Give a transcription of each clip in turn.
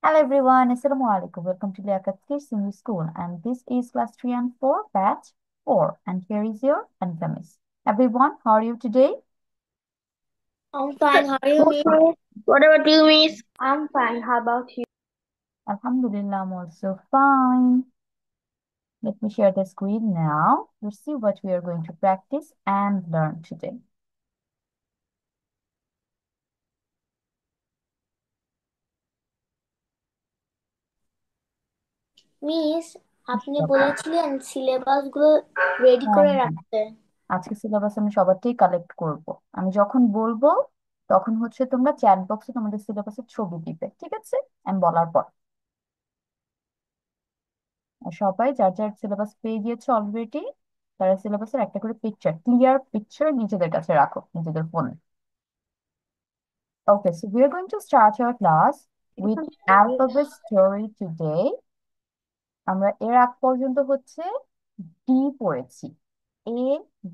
Hello everyone, Assalamu alaikum. Welcome to Liaquat Kids English School, and this is class 3 and 4, batch 4. And here is your Antamis. Everyone, how are you today? I'm fine. How are you, Miss? Okay. What about you, Miss? I'm fine. How about you? Alhamdulillah, I'm also fine. Let me share the screen now. Let's see what we are going to practice and learn today. Miss আপনি বলেছিলেন syllabus গুলো ready হ্যাঁ, করে হ্যাঁ। রাখতে। আজকে syllabus আমি সবারটাই collect করব। আমি যখন বলবো তখন তোমরা চ্যাট বক্সে তোমাদের সিলেবাসের ছবি দিবে, ঠিক আছে? আমি বলার পর আর সবাই যার যার সিলেবাস পেয়ে গিয়েছে অলরেডি, তারা সিলেবাসের একটা করে পিকচার, ক্লিয়ার পিকচার নিজেদের কাছে রাখো, নিজেদের ফোনে। Okay, so we are going to start our class with alphabet story today. আমরা এর আগ পর্যন্ত ডি পড়েছি। A,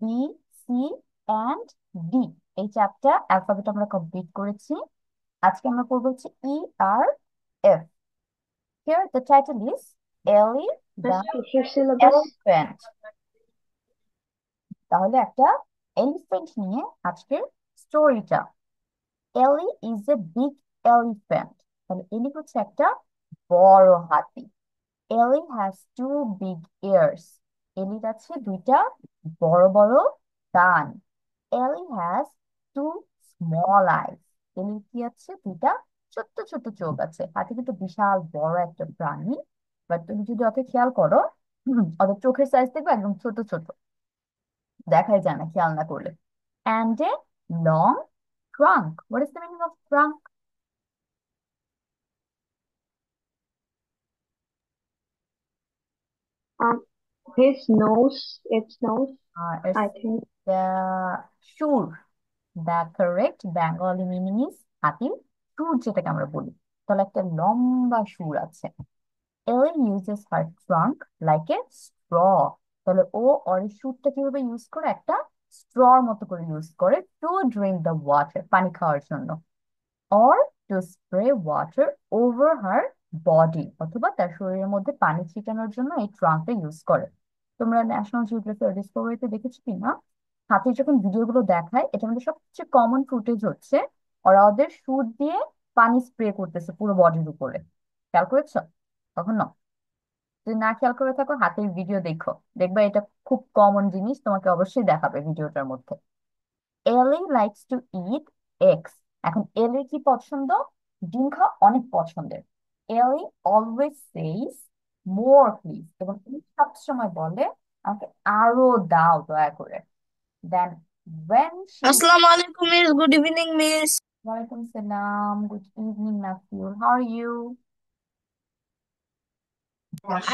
B, C and D, এই চারটা অ্যালফাবেট আমরা কমপ্লিট করেছি। আজকে আমরা পড়বো E, R, F. Here the title is Ellie the কিসের সিলেবাস? Elephant. তাহলে একটা এলিফ্যান্ট নিয়ে আজকের স্টোরিটা। এলি ইজ এ বিগ এলিফ্যান্ট। তাহলে এলি হচ্ছে একটা বড় হাতি। এলি হ্যাজ টু বিগ ইয়ার্স। এলির আছে দুইটা বড় বড় কান। এলি হ্যাজ টু স্মল আইস। এলির কি আছে? দুইটা ছোট্ট ছোট্ট চোখ আছে। হাতি কিন্তু বিশাল বড় একটা প্রাণী, বাট তুমি যদি ওকে খেয়াল করো, ওদের চোখের সাইজ দেখবে একদম ছোট ছোট, দেখাই যায় না খেয়াল না করলে। And a long trunk. What is the meaning of trunk? Um, his nose, its nose, It's I think. the সুর। The correct Bengali meaning is হাতির সুর, যেটাকে আমরা বলি। তাহলে একটা লম্বা সুর আছে। Ellen uses her trunk like a straw. তাহলে ও ওর এই সুরটা কিভাবে ইউজ করে? একটা স্ট্রর মতো করে ইউজ করে, টু ড্রিঙ্ক দ্য ওয়াটার, পানি খাওয়ার জন্য। or to spray water over her body, অথবা তার শরীরের মধ্যে পানি ছিটানোর জন্য এই ট্রাঙ্কটা ইউজ করে। তোমরা ন্যাশনাল জিওগ্রাফি আর ডিসকভারিতে দেখেছো কিনা, হাতির যখন ভিডিওগুলো দেখায়, এটার মধ্যে সবচেয়ে কমন ফুটেজ হচ্ছে ওরা ওদের শুট দিয়ে পানি স্প্রে করতেছে পুরো বডির উপরে। খেয়াল করেছো কখনো? যদি না খেয়াল করে থাকো, হাতির ভিডিও দেখো, দেখবা এটা খুব কমন জিনিস, তোমাকে অবশ্যই দেখাবে ভিডিওটার মধ্যে। এলি লাইকস টু ইট এগস। এখন এলির কি পছন্দ? ডিম খাওয়া অনেক পছন্দের। এলি অলওয়েজ সেইস মোর প্লিজ, এবং এলি সবসময় বলে আমাকে আরো দাও দয়া করে। দেন when she Assalamu alaikum, Miss. Good evening, Miss. ওয়ালাইকুম সালাম, good evening Nafiul, how are you?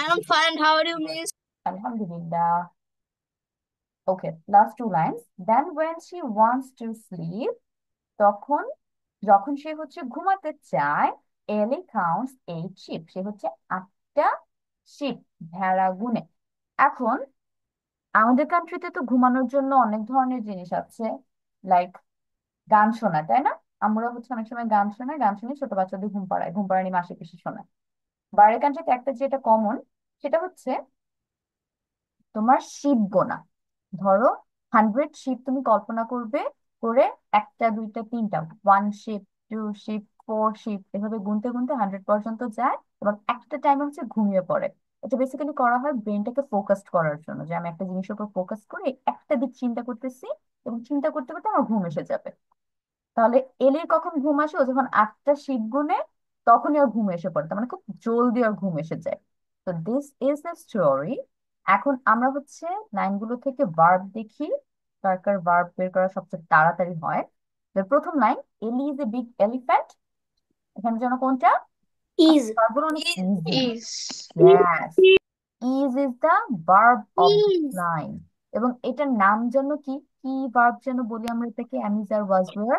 I am fine. How are you, Miss? আলহামদুলিল্লাহ। Okay, last two lines. Then when she wants to sleep, তখন যখন সে ঘুমাতে চায়, এলি কাউন্টস 8 sheep, সে 8টা sheep, ভেড়া গুনে। এখন আমাদের কান্ট্রিতে তো ঘুমানোর জন্য অনেক ধরনের জিনিস আছে, লাইক গান শোনা, তাই না? আমরা অনেক সময় গান শোনাই, গান শুনে ছোট বাচ্চাদের ঘুম পাড়ায়, ঘুম পাড়ানি মাসে পিসি শোনায়। বাইরের কান্ট্রিতে একটা যেটা কমন, সেটা তোমার শিপ গোনা। ধরো 100 শিপ তুমি কল্পনা করবে করে, একটা দুইটা তিনটা, 1 শিপ, 2 শিপ, 4 শিপ, এভাবে গুনতে গুনতে 100 পর্যন্ত যায়, এবং একটা টাইম ঘুমিয়ে পড়ে। এটা বেসিক্যালি করা হয় ব্রেনটাকে ফোকাস করার জন্য, যে আমি একটা জিনিসের উপর ফোকাস করে একটা দিক চিন্তা করতেছি, এবং চিন্তা করতে করতে আমার ঘুম এসে যাবে। তাহলে এলির কখন ঘুম আসে? ও যখন 8টা শিপ গুনে, তখনই ওর ঘুম এসে পড়ে, তার মানে খুব জলদি ওর ঘুম এসে যায়। তো দিস ইজ দ্য স্টোরি। এখন আমরা লাইনগুলো থেকে ভার্ব দেখি, কার কার ভার্ব বের করা সবচেয়ে তাড়াতাড়ি হয়। তো প্রথম লাইন, এলি ইজ এ বিগ এলিফ্যান্ট, এখানে যেন কোনটা? Is ভার্বগুলো অনেক easy. Is. Yes, is is the verb of is line. এবং এটার নাম যেন কি, কি ভার্ব যেন বলি আমরা এটাকে? Amidst R was were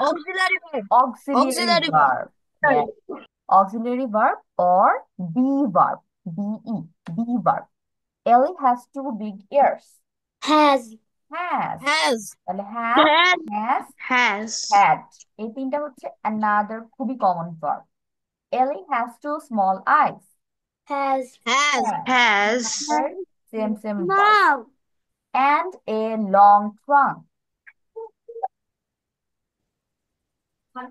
Auxiliary verb. auxiliary Auxiliary verb. verb. Yes, auxiliary verb or be verb. Be, be verb. Ellie has two big ears. has Has, Has. তাহলে have, Has. has, Has. had, এই তিনটা another খুবই common verb. Ellie has two small eyes. Has. Has. Very same verb. Mom. And a long trunk.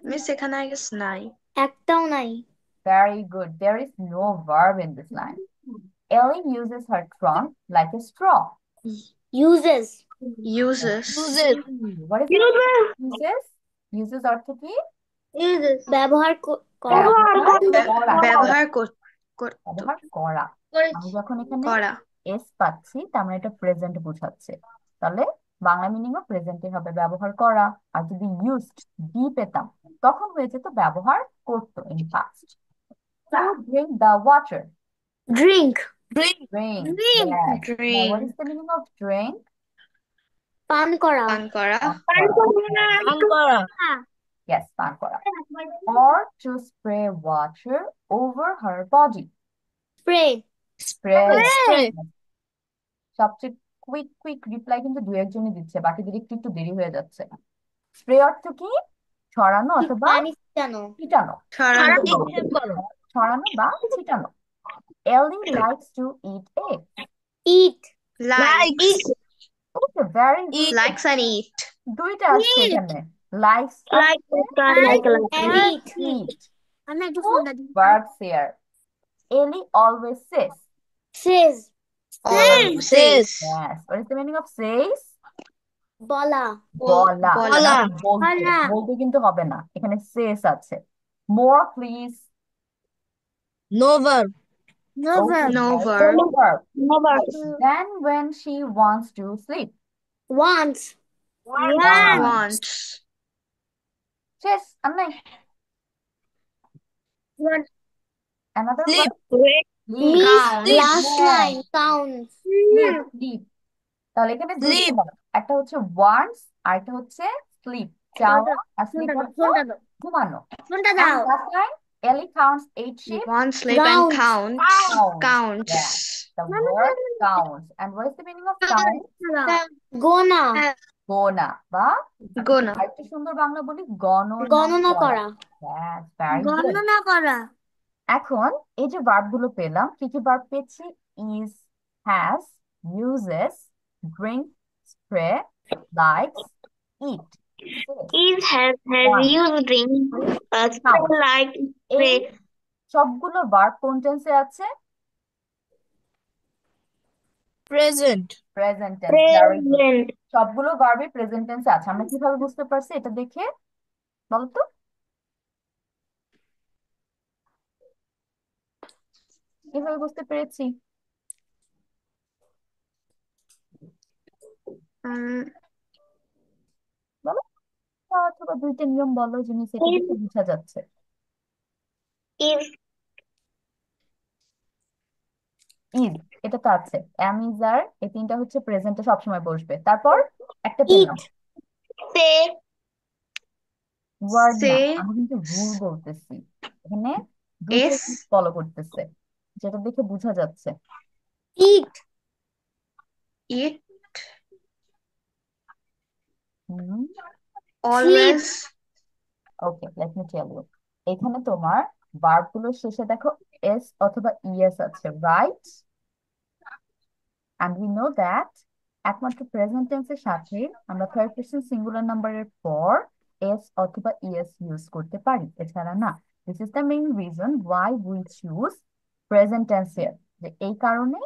Miss এখানে I guess নাই. একটাও নাই। Very good. There is no verb in this line. Ellie uses her trunk like a straw. Uses. Uses. What is the uses? Uses অর্থ কি? Uses. ব্যবহার করা। ব্যবহার ব্যবহার করা। আমি যখন এখানে করা। এস পাচ্ছি তার মানে এটা প্রেজেন্ট বোঝাচ্ছে, তাহলে বাংলা মিনিংও প্রেজেন্টে হবে ব্যবহার করা। আর যদি ইউজড বি পেতাম তখন হয়ে যেত ব্যবহার করতো in past. To drink the water. Drink. Drink. Drink. Yes. Now, Drink. what is the meaning of drink? পান করা। পান করা। পান করা। Yes, পান করা। Or to spray water over her body. Spray. Spray. সবচেয়ে কুইক রিপ্লাই কিন্তু দু একজনই দিচ্ছে, বাকিদের একটু একটু দেরি হয়ে যাচ্ছে। স্প্রে অর্থ কি? ছড়ানো অথবা পানি ছিটানো। ছিটানো। ছড়ানো। ছড়ানো বা ছিটানো। Ellie likes to eat eggs. Eat. Likes. Okay, very good. Likes and eat. দুইটা আসছে এখানে। Likes Like and eat. eat. আমি একটু Two ফোনটা দিই। verbs here. Ellie always says. Says. Says. Yes. What is the meaning of says? বলা। বলা। বলা। বলতে বলা। বলতে কিন্তু হবে না, এখানে says আছে। More please. No verb. No Okay, verb. No there's verb. no verb. No verb. Then when she wants to sleep. Wants. Wants. Yes, Annai. Another Sleep. word. Sleep. Count. Last Yes. line. Counts. Sleep. তাহলে এখানে দুটো verb। একটা হচ্ছে wants আর একটা হচ্ছে sleep, চাওয়া। আর sleep অর্থ ঘুমানো। ফোনটা And দাও। last line, Ellie counts 8 sheep. One sleep and Counts. counts. Yeah, the word counts. And what is the meaning of count? গোনা। গোনা বা গোনা। আরেকটা সুন্দর বাংলা বলি গণনা গণনা করা। Yes, very good. গণনা করা। এখন এই যে ভার্ব গুলো পেলাম, কি কি ভার্ব পেয়েছি? is, has, uses, drink, spray, likes, eat, says, Is, has, wants, used, drink, counts. like, এই সবগুলো ভার্ব কোন টেন্সে আছে? present. Present tense. Very good. Present. সবগুলো ভার্বই প্রেজেন্ট টেন্সে আছে। আমরা কিভাবে বুঝতে পারছি এটা দেখে বলো তো? কিভাবে বুঝতে পেরেছি? বলো, অথবা দুইটা নিয়ম বলো জিনিস এটা দেখে বোঝা যাচ্ছে। Is, ইজ, এটা তো আছে। এম ইজ আর, এই তিনটা হচ্ছে প্রেজেন্টে সবসময় বসবে। তারপর একটা পেলাম say, ওয়ার্ড না, Say. আমি কিন্তু রুল বলতেছি। এখানে দুইটা S. ফলো করতেছে, যেটা দেখে বোঝা যাচ্ছে। eat, Eat. Hmm, Always. Okay, let me tell you. এখানে তোমার ভার্ব গুলোর শেষে দেখো এস অথবা ইএস আছে, right? And we know that একমাত্র প্রেজেন্ট টেন্সের সাথে আমরা থার্ড পারসন সিঙ্গুলার নাম্বারের পর এস অথবা ইএস ইউজ করতে পারি, এছাড়া না। This is the main reason why we choose present tense here, যে এই কারণে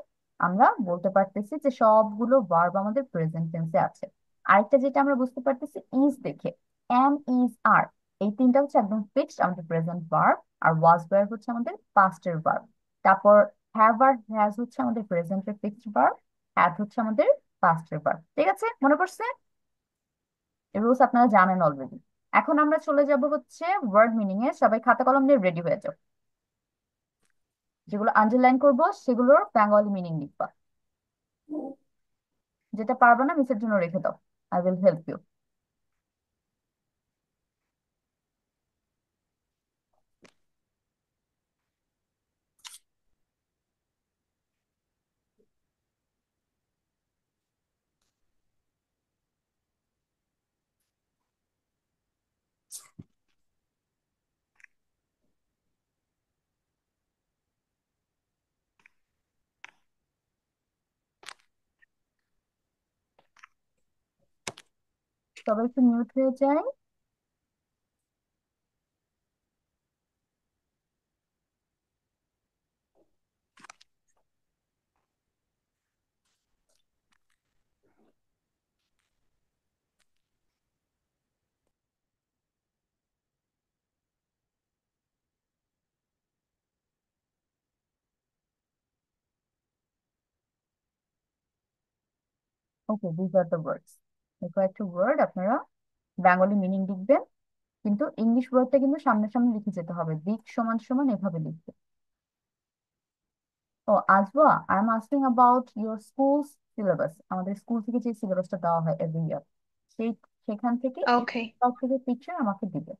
আমরা বলতে পারতেছি যে সবগুলো ভার্ব আমাদের প্রেজেন্ট টেন্সে আছে। আরেকটা যেটা আমরা বুঝতে পারতেছি ইজ দেখে, এম ইজ আর, এই তিনটা হচ্ছে একদম ফিক্সড আমাদের প্রেজেন্ট ভার্ব। আর ওয়াজ ভার্ব হচ্ছে আমাদের পাস্টের ভার্ব। তারপর হ্যাভ আর হ্যাজ হচ্ছে আমাদের প্রেজেন্টের ফিক্সড ভার্ব, হ্যাভ হচ্ছে আমাদের পাস্টের ভার্ব। ঠিক আছে, মনে পড়ছে? রুলস আপনারা জানেন অলরেডি। এখন আমরা চলে যাব হচ্ছে ওয়ার্ড মিনিং এ। সবাই খাতা কলম নিয়ে রেডি হয়ে যাও। যেগুলো আন্ডারলাইন করবো সেগুলোর বেঙ্গলি মিনিং লিখবা। যেটা পারবে না মিসের জন্য রেখে দাও, আই উইল হেল্প ইউ। সবাই একটু মিউট হয়ে যায়। ওকে, দিস আর দ্য ওয়ার্ডস। এই কয়েকটা ওয়ার্ড আপনারা বেঙ্গলি মিনিং লিখবেন, কিন্তু ইংলিশ ওয়ার্ডটা কিন্তু সামনে সামনে লিখে যেতে হবে, দিক সমান সমান এভাবে লিখবে। ও আসবা, I am asking about your school syllabus. আমাদের স্কুল থেকে যে সিলেবাসটা দেওয়া হয় এভরি ইয়ার, সেই সেখান থেকে Okay. থেকে পিকচার আমাকে দিবে।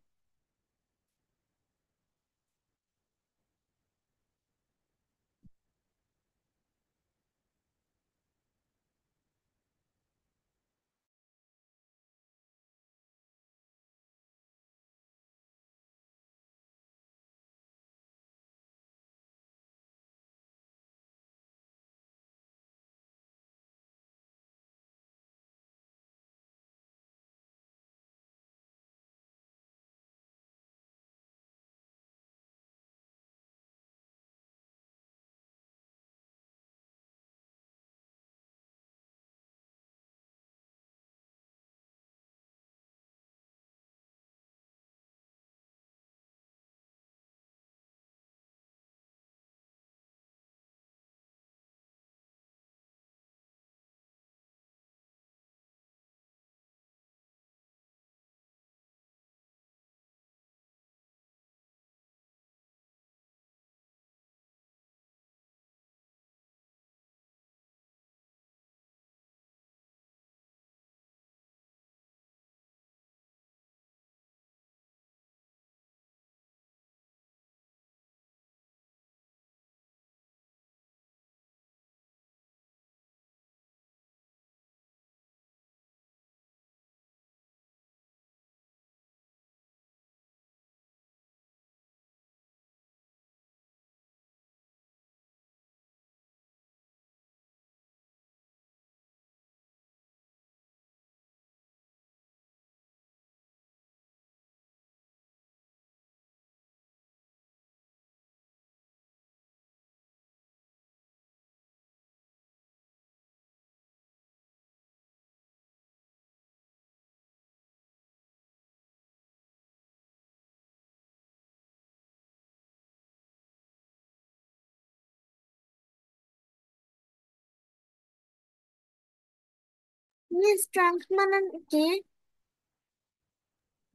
মিস ট্রাঙ্ক মানে কি?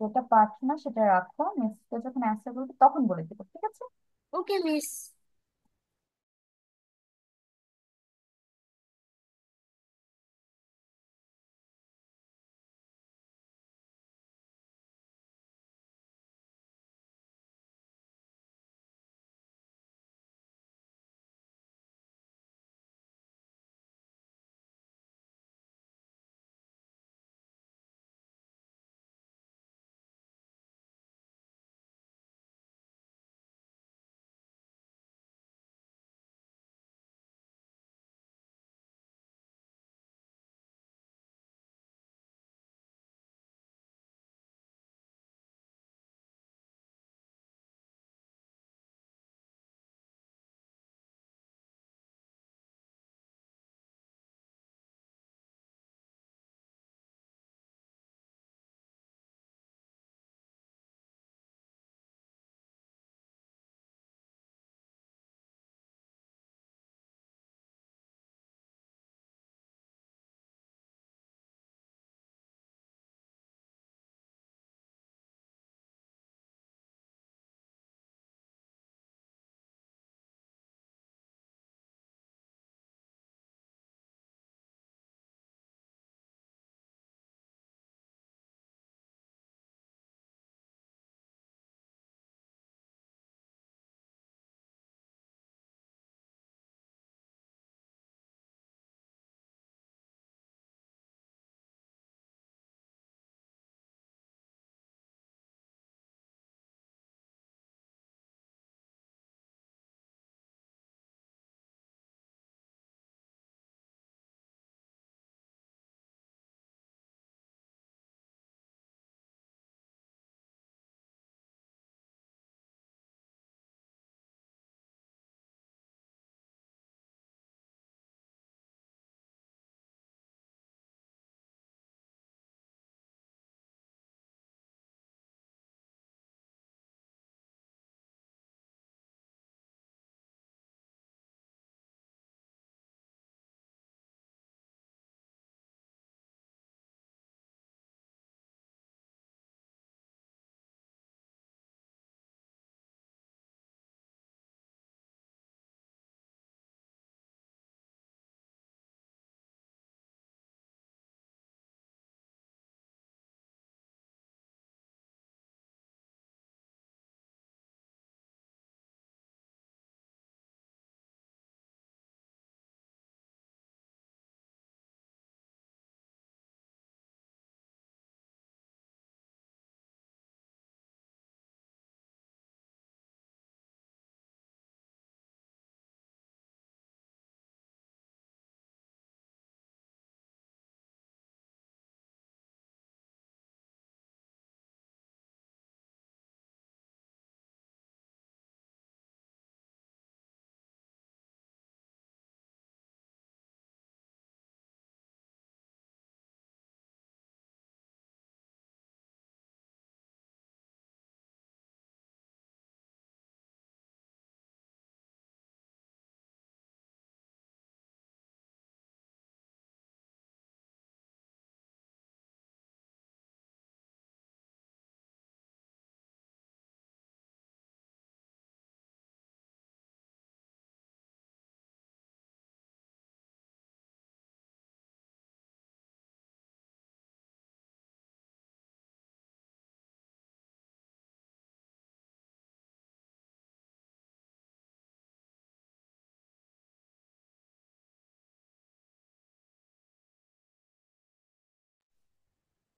যেটা পারছো না সেটা রাখো, মিসকে যখন অ্যান্সার করবে তখন বলে দেবো, ঠিক আছে? ওকে miss.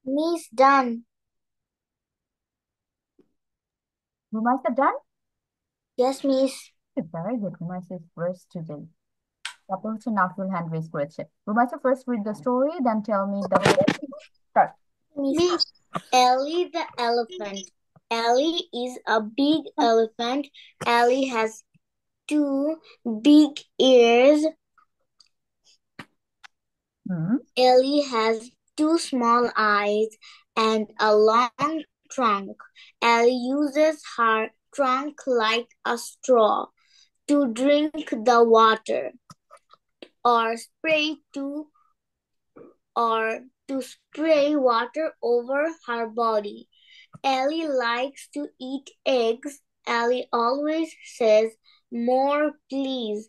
Miss, done. Rumaisa done? Yes, miss. Very good. Rumaisa is first today. তারপর হচ্ছে নাফিউল হ্যান্ড রেজ করেছে। Rumaisa first read the story, then tell me the start. Miss, Ellie the elephant. Ellie is a big elephant. Ellie has two big ears. Ellie has two small eyes and a long trunk. Ellie uses her trunk like a straw to drink the water or spray water over her body. Ellie likes to eat eggs. Ellie always says, "More, please."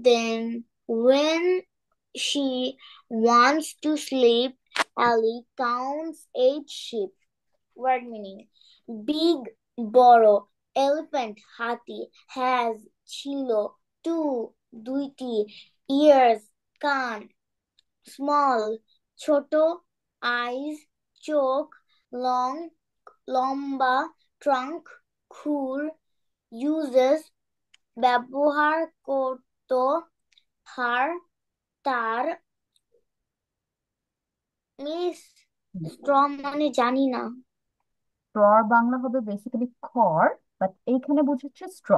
Then, when she wants to sleep, Ellie counts 8 sheep. Word meaning: big, boro, elephant, হাতি, has, ছিল, two, দুইটি, ears, কান, small, ছোট, eyes, চোখ, long, লম্বা, trunk, খুর, uses, ব্যবহার করত, হার, তার। মিস, স্ট্র মানে জানি না। স্ট্রর বাংলা হবে বেসিক্যালি খড়, বাট এইখানে বুঝাচ্ছে স্ট্র,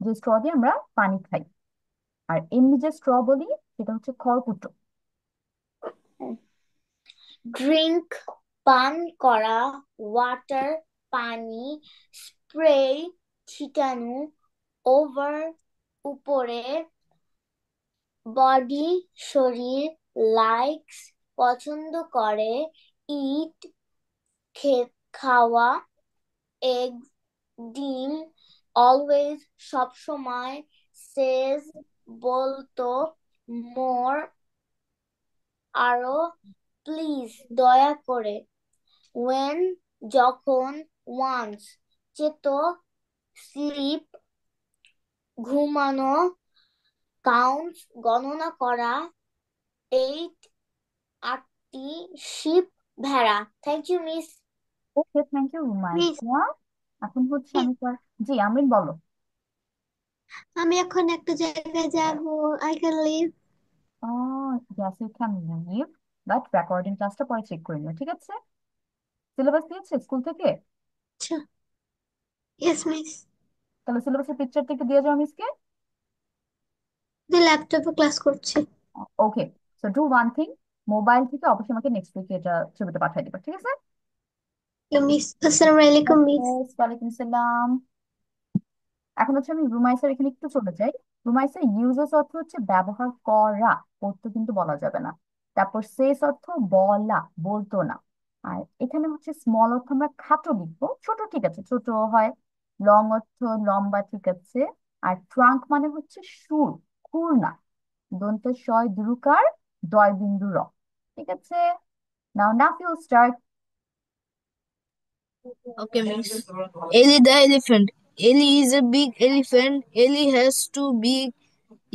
যে স্ট্র দিয়ে আমরা পানি খাই। আর এমনি যে স্ট্র বলি সেটা হচ্ছে খড়কুটো। ড্রিঙ্ক, পান করা, ওয়াটার, পানি, স্প্রে, ছিটানো, ওভার, উপরে, বডি, শরীর, লাইকস, পছন্দ করে, ইট, খাওয়া, এগ, ডিম, অলওয়েজ, সব সময়, সেজ, বলতো, মোর, আরো, প্লিজ, দয়া করে, when, যখন, once, চেত, স্লিপ, ঘুমানো, কাউন্টস, গণনা করা, 8, 8টি, শিপ, ভেড়া। Thank you miss. Okay, thank you miss, Rumaisa. এখন হচ্ছে আমি জি আমিন বলো। আমি এখন একটা জায়গায় যাব। I can leave. Yes you can leave, but recording ক্লাসটা পরে চেক করে নিও, ঠিক আছে? সিলেবাস দিয়েছে স্কুল থেকে? আচ্ছা, ইয়েস মিস। তাহলে সিলেবাসের পিকচারটা একটু দিয়ে যাও মিসকে। ল্যাপটপে ক্লাস করছি। Okay, so do one thing, mobile থেকে অবশ্যই আমাকে নেক্সট উইকে এটা ছবিটা পাঠিয়ে দিবা, ঠিক আছে? মিস, আসসালামু আলাইকুম ওকে, মিস। ওয়ালাইকুম সালাম। এখন হচ্ছে আমি রুমাইসার এখানে একটু চলে যাই। রুমাইসা ইউজেস অর্থ হচ্ছে ব্যবহার করা, করতে কিন্তু বলা যাবে না। তারপর সেস অর্থ বলা, বলতো না। আর এখানে হচ্ছে স্মল অর্থ আমরা খাটো লিখবো, ছোট ঠিক আছে, ছোট হয়। লং অর্থ লম্বা, ঠিক আছে। আর ট্রাঙ্ক মানে হচ্ছে সুর, খুর না। দন্তে শয় দ্রুকার, দয় বিন্দু র, ঠিক আছে? নাও নাফিল start. Okay, miss. Ellie the elephant. Ellie is a big elephant. Ellie has two big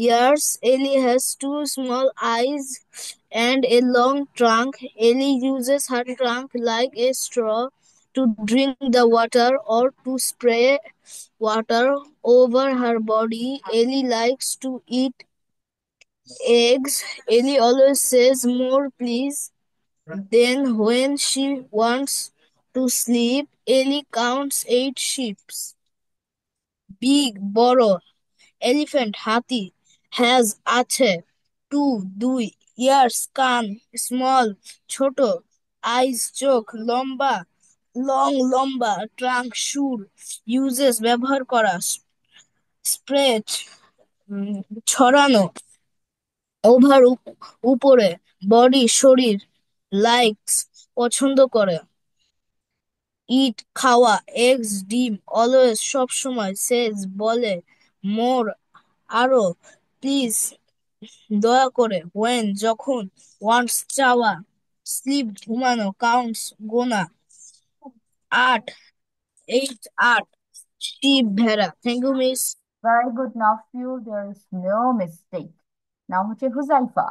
ears. Ellie has two small eyes and a long trunk. Ellie uses her trunk like a straw to drink the water or to spray water over her body. Ellie likes to eat eggs. Ellie always says, "More, please." Then, when she wants to sleep, Ellie counts 8 sheep. Big, বড়, elephant, হাতি, has, আছে, two, দুই, ears, কান, small, ছোট, eyes, চোখ, লম্বা, long, লম্বা, trunk, সুর, uses, ব্যবহার করা, spread, ছড়ানো, ওভার, উপরে, বডি, শরীর, লাইকস, পছন্দ করে, ইট, খাওয়া, এগস, ডিম, অলওয়েজ, সব সময়, সেজ, বলে, মোর, আরো, প্লিজ, দয়া করে, ওয়েন, যখন, ওয়ান্টস, চাওয়া, স্লিপ, ঘুমানো, কাউন্টস, গোনা, 8, 8, 8, শিপ, ভেড়া। Thank you miss. Very good Nafiul, there is no mistake. Now হচ্ছে Huzaifa.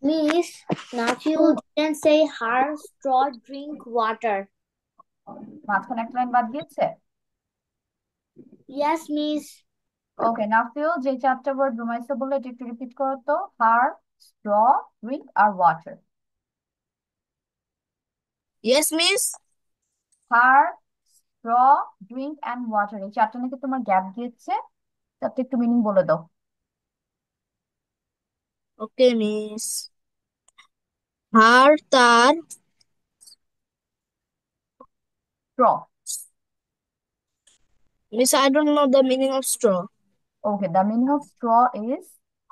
Miss, Nafiu didn't say her straw drink water. মাঝখানে একটা লাইন বাদ গিয়েছে। Yes, Miss. ওকে নাফিল, যে চারটা ওয়ার্ড রুমাইসা বললো এটা একটু রিপিট করো তো। হার, স্ট্র, ড্রিঙ্ক আর water. Yes, miss. Her, straw, drink and water, এই চারটা নাকি তোমার গ্যাপ গিয়েছে, চারটা একটু মিনিং বলে দাও। Okay, miss. হার, তার, straw. miss, I don't know the meaning of straw. Okay, the meaning of straw is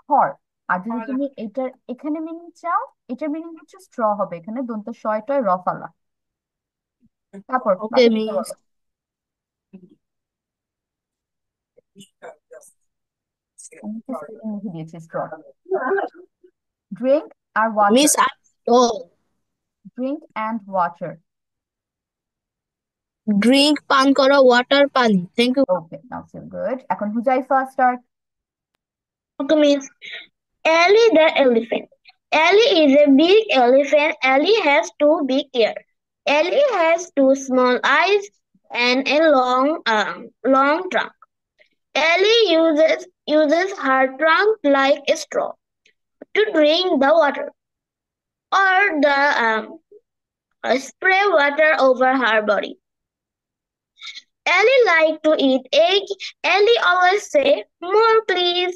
খড়। আর যদি তুমি এটার এখানে মিনিং চাও, এটার মিনিং হচ্ছে স্ট্র হবে, এখানে দন্ত শয়টয় রফালা। তারপর Okay, বাকিটা miss. বলো। আমি তো স্পেলিং লিখে দিয়েছি স্ট্র। ড্রিঙ্ক আর water. Miss, oh, drink and water. drink পান করা, water পানি। Thank you. Okay, now so good. এখন Huzaifa start. Okay, Miss. Ellie the elephant. Ellie is a big elephant. Ellie has two big ears. Ellie has two small eyes and a long trunk. Ellie uses her trunk like a straw to drink the water or the spray water over her body. Ellie likes to eat egg. Ellie always say, "More, please."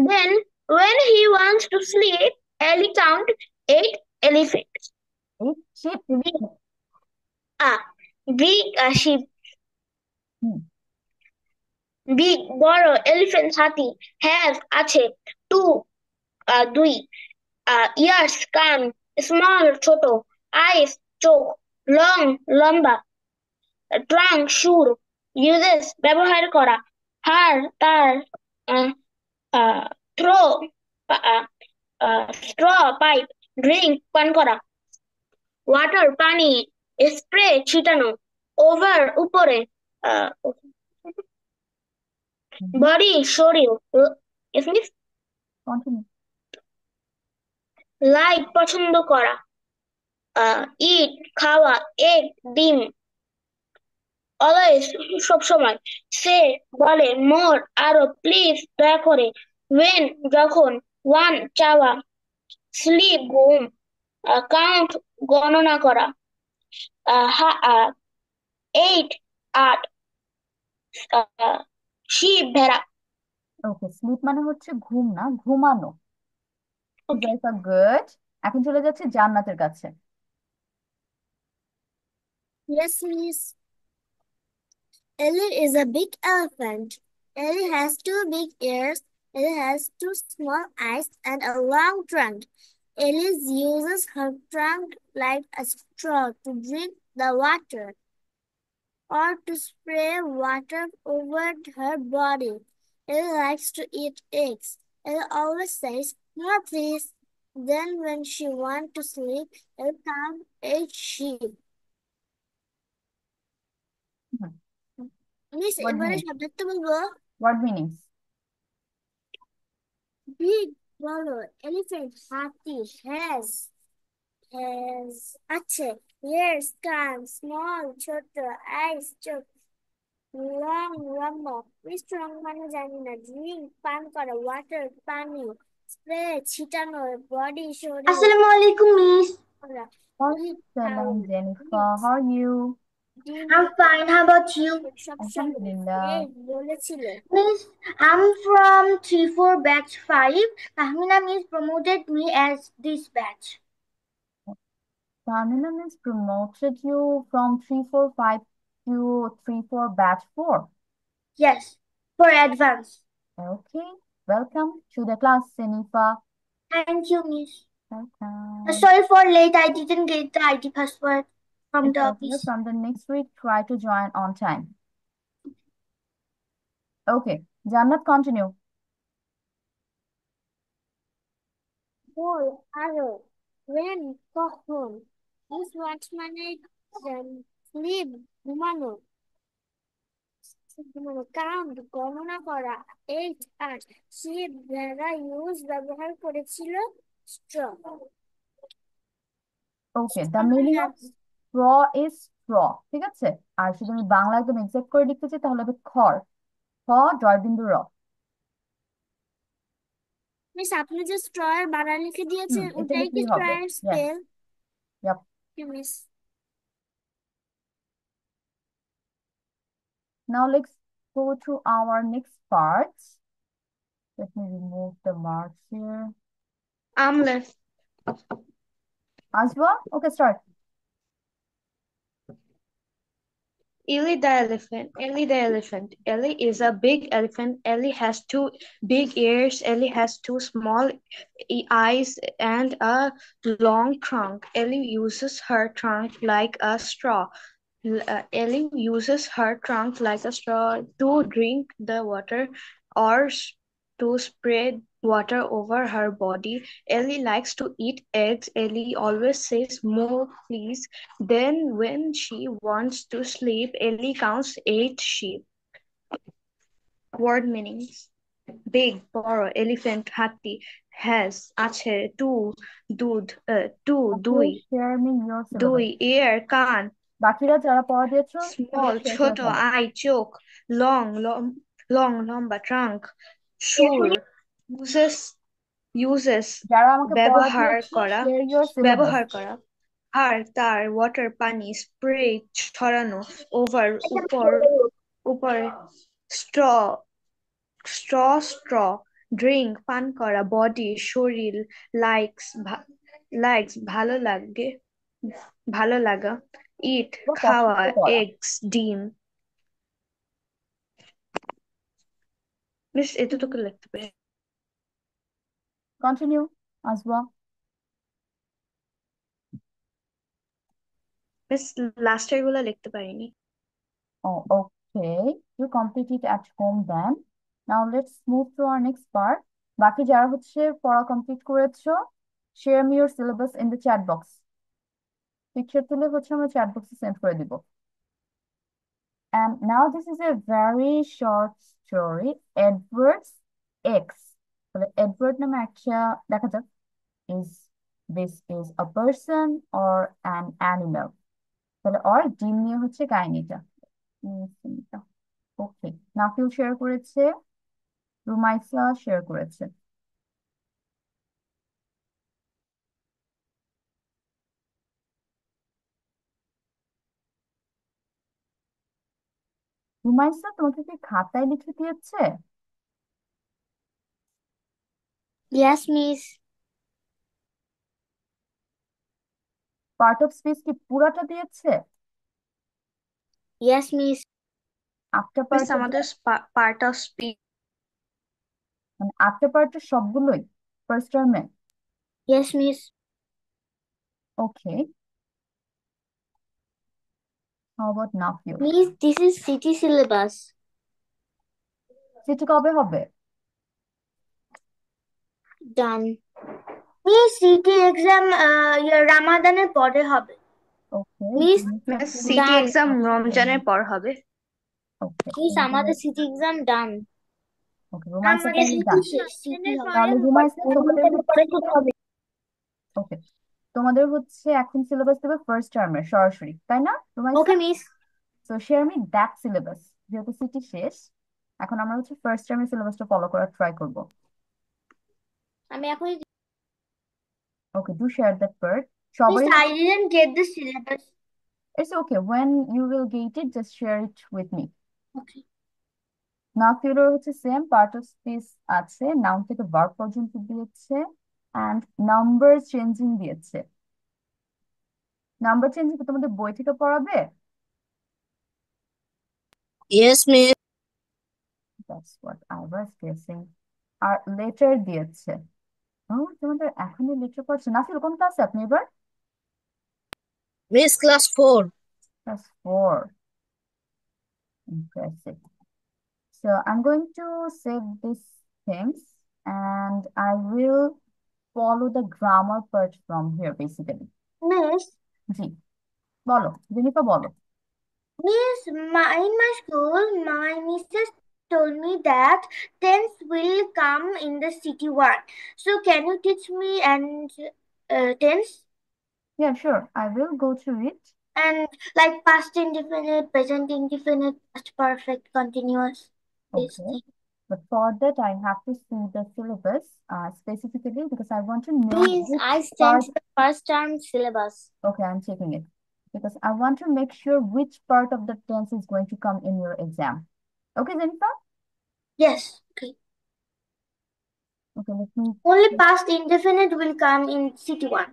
Then, when he wants to sleep, Ellie count 8 elephants. এই sheep. Big, big sheep, big বড় elephant হাতি have আছে two দুই ears কান small ছোট eyes চোখ long লম্বা trunk সুর uses ব্যবহার করা হার তার throw straw pipe drink পান করা ওয়াটার পানি স্প্রে ছিটানো ওভার উপরে বডি শরীর কন্টিনিউ। লাইক পছন্দ করা ইট খাওয়া এগ ডিম অলওয়েজ সবসময় সে বলে মোর আরো প্লিজ দয়া করে ওয়েন যখন ওয়ান চাওয়া স্লিপ ঘুম কাউন্ট গণনা করা 8 শিপ ভেড়া ওকে, স্লিপ মানে হচ্ছে ঘুম না, ঘুমানো। ওকে হুজাইফা গুড। এখন চলে যাচ্ছে জান্নাতের কাছে। Yes, miss. Ellie is a big elephant. Ellie has two big ears. Ellie has two small eyes and a long trunk. Ellie uses her trunk like a straw to drink the water or to spray water over her body. Ellie likes to eat eggs. Ellie always says, "More, please." Then, when she wants to sleep, Ellie counts 8 sheep. Miss word এবারে meanings. শব্দটা বলবো word meanings. Big বড় elephant হাতি has আছে ears কান small ছোট eyes চোখ long লম্বা স্ট্রং মানে জানি না ড্রিঙ্ক পান করা ওয়াটার পানি স্প্রে ছিটানো বডি শরীর আসসালামু আলাইকুম মিস। ইট আসসালাম খাওয়া জেনিফা, হাউ আর ইউ? ডিম I'm fine. How about you? সবসময় আলহামদুলিল্লাহ। বলেছিল Miss, I'm from 3-4 batch 5. Tahmina Miss promoted me as this batch. Tamina means promoted you from 345 to 34 batch 4. Yes, for advance. Okay, welcome to the class, Jenifa. Thank you, Miss. Welcome. Sorry for late. I didn't get the ID password from It's the okay. office. From the next week, try to join on time. Okay, Jannat, continue. বল আরো when কখন this words মানে slip ঘুমানো count গণনা করা 8 sheep ভেড়া use ব্যবহার করেছিল Straw. Okay, the Straw meaning of has straw is straw. ঠিক আছে, আর যদি আমি বাংলা একদম এক্সাক্ট করে লিখতে চাই তাহলে হবে খড়। খ জয়বিন্দু র। মিস আপনি যে স্ট্র এর বানান লিখে দিয়েছেন এটা ওটাই কি লিখলেই স্ট্র হবে। এর yes, spell? Yup. Miss Now let's go to our next part. Let me remove the marks here. I'm left. Aswa, okay, start. Ellie the elephant. Ellie the elephant. Ellie is a big elephant. Ellie has two big ears. Ellie has two small eyes and a long trunk. Ellie uses her trunk like a straw. Ellie uses her trunk like a straw to drink the water or to spread water over her body. Ellie likes to eat eggs. Ellie always says, "More, please." Then, when she wants to sleep, Ellie counts 8 sheep. Word meanings: big, বড়, elephant, হাতি, has, আছে, দুধ, Okay, দুই, share me your syllabus. ear, কান, বাকিরা যারা পড়া দিয়েছো তাদের small, শেয়ার করে ছোট, ফেলো। eye, চোখ, long, লম্বা, trunk, সুর, uses, যারা আমাকে পড়া ব্যবহার দিয়েছো করা, শেয়ার ইউর সিলেবাস। হাড়, তার, water, পানি, spray, ছড়ানো, over, উপরে, straw, straw, drink, পান করা, body, শরীর, likes, ভালো লাগা, eat, খাওয়া, পছন্দ করা। eggs, ডিম। মিস এটা তোকে লিখতে পারি। কন্টিনিউ আসবা। মিস লাস্টের গুলা লিখতে পারিনি। Oh, okay. You complete it at home then. Now let's move to our next part. বাকি যারা হচ্ছে পড়া কমপ্লিট করেছো, share me your syllabus in the chat box. Picture তুলে হচ্ছে আমরা চ্যাট বক্সে সেন্ড করে দিব। And now this is a very short story. Edward's X. তাহলে এডওয়ার্ড নামে একটা দেখা যাক, is this is a person or an animal? তাহলে or ডিম নিয়ে হচ্ছে কাহিনীটা। ওকে, নাফিল শেয়ার করেছে, রুমাইসা শেয়ার করেছে। রুমাইসা তোমাকে কি খাতায় লিখে দিয়েছে? Yes, miss. Part of speech কি পুরাটা দিয়েছে? Yes, miss. After miss part, আমাদের পার্ট অফ স্পিচ। মানে আফটার পার্টের সবগুলোই ফার্স্ট টার্মে? Yes, miss. Okay, how about Nafil? Miss, this is city syllabus. সেটা কবে হবে? Done. মিস সিটি এক্সাম রামাদানের পরে হবে। Okay, Miss, miss city done. Exam রমজানের পর হবে। ওকে, Miss, আমাদের city exam done. ওকে, রুমাইসা আমাদের তাহলে সিটি ডান। সিটি তাহলে রুমাইসা তোমাদের হচ্ছে, হবে। ওকে, তোমাদের হচ্ছে এখন সিলেবাস দেবে ফার্স্ট টার্মের সরাসরি, তাই না Rumaisa? Okay, miss. So share me that syllabus. যেহেতু সিটি শেষ, এখন আমরা হচ্ছে ফার্স্ট টার্মের সিলেবাসটা ফলো করার ট্রাই করব। আমি এখনই okay, do share that part. Miss, সবারই I didn't get the syllabus. It's okay, when you will get it just share it with me. Okay. নাফিউরের হচ্ছে সেম পার্ট অফ স্পিচ আছে, noun থেকে verb পর্যন্ত দিয়েছে, and number changing দিয়েছে। Number changing তোমাদের বই থেকে পড়াবে? Yes, miss. That's what I was guessing. আর লেটার দিয়েছে। ও, তোমাদের এখনই লেটার পড়ছে। নাফিল কোন ক্লাসে আপনি এবার? Miss class 4. Class 4। Impressive. So I'm going to save these things and I will follow the grammar part from here basically. Miss, জি, বলো জেনিফা, বলো। in my school, my missus told me that tense will come in the city one. So can you teach me and tense? Yeah, sure. I will go through it. And like past indefinite, present indefinite, past perfect, continuous. This Okay. thing. But for that, I have to see the syllabus specifically because I want to know Please, which I part. sent the first term syllabus. Okay, I'm checking it because I want to make sure which part of the tense is going to come in your exam. Okay, Jennifer? Yes. Okay. Okay, let me. Only past indefinite will come in city one.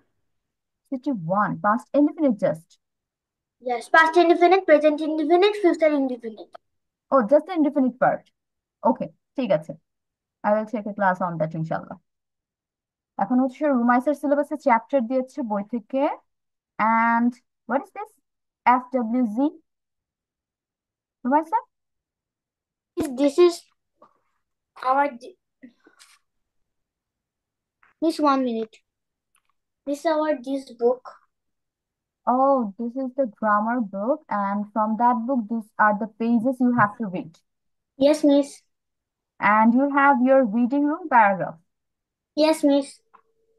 City one, past indefinite just. Yes, past indefinite, present indefinite, future indefinite. Oh, just the indefinite part. Okay, ঠিক আছে. I will take a class on that, inshallah. এখন হচ্ছে রুমাইসার সিলেবাসে chapter দিয়েছে বই থেকে and what is this? FWZ? Rumaisa? This is our. Miss, 1 minute. This is our this book. Oh, this is the grammar book, and from that book, these are the pages you have to read. Yes, miss. And you have your reading room paragraph. Yes, miss.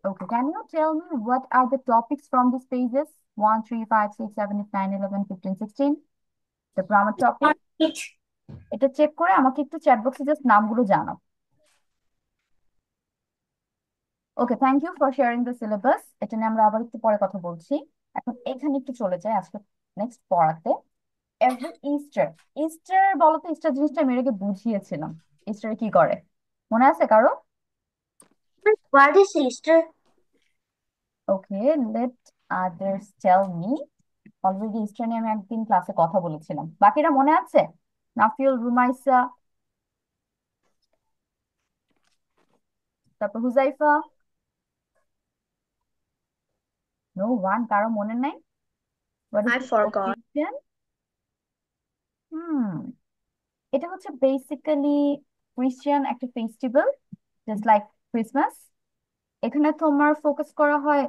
Okay, can you tell me what are the topics from these pages? 1, 3, 5, 6, 7, 8, 9, 11, 15, 16. The grammar topic. It. এটা check করে আমাকে একটু chat বক্সে just নামগুলো জানাও। Okay, thank you for sharing the syllabus. এটা নিয়ে আমরা আবার একটু পরে কথা বলছি। এখন এখানে একটু চলে যাই আজকে নেক্সট পড়াতে। এভরি ইস্টার, ইস্টার বলো তো, ইস্টার জিনিসটা আমি এর আগে বুঝিয়েছিলাম। ইস্টারে কি করে মনে আছে কারো? What is Easter? Okay, let others tell me. Already Easter নিয়ে আমি একদিন ক্লাসে কথা বলেছিলাম, বাকিরা মনে আছে? নাফিউল, রুমাইসা, তারপর হুজাইফা। নো ওয়ান, কারো মনে নাই? What is I this forgot. Occasion? হুম, এটা হচ্ছে বেসিক্যালি ক্রিশ্চিয়ান একটা ফেস্টিভ্যাল, জাস্ট লাইক ক্রিসমাস। এখানে তোমার ফোকাস করা হয়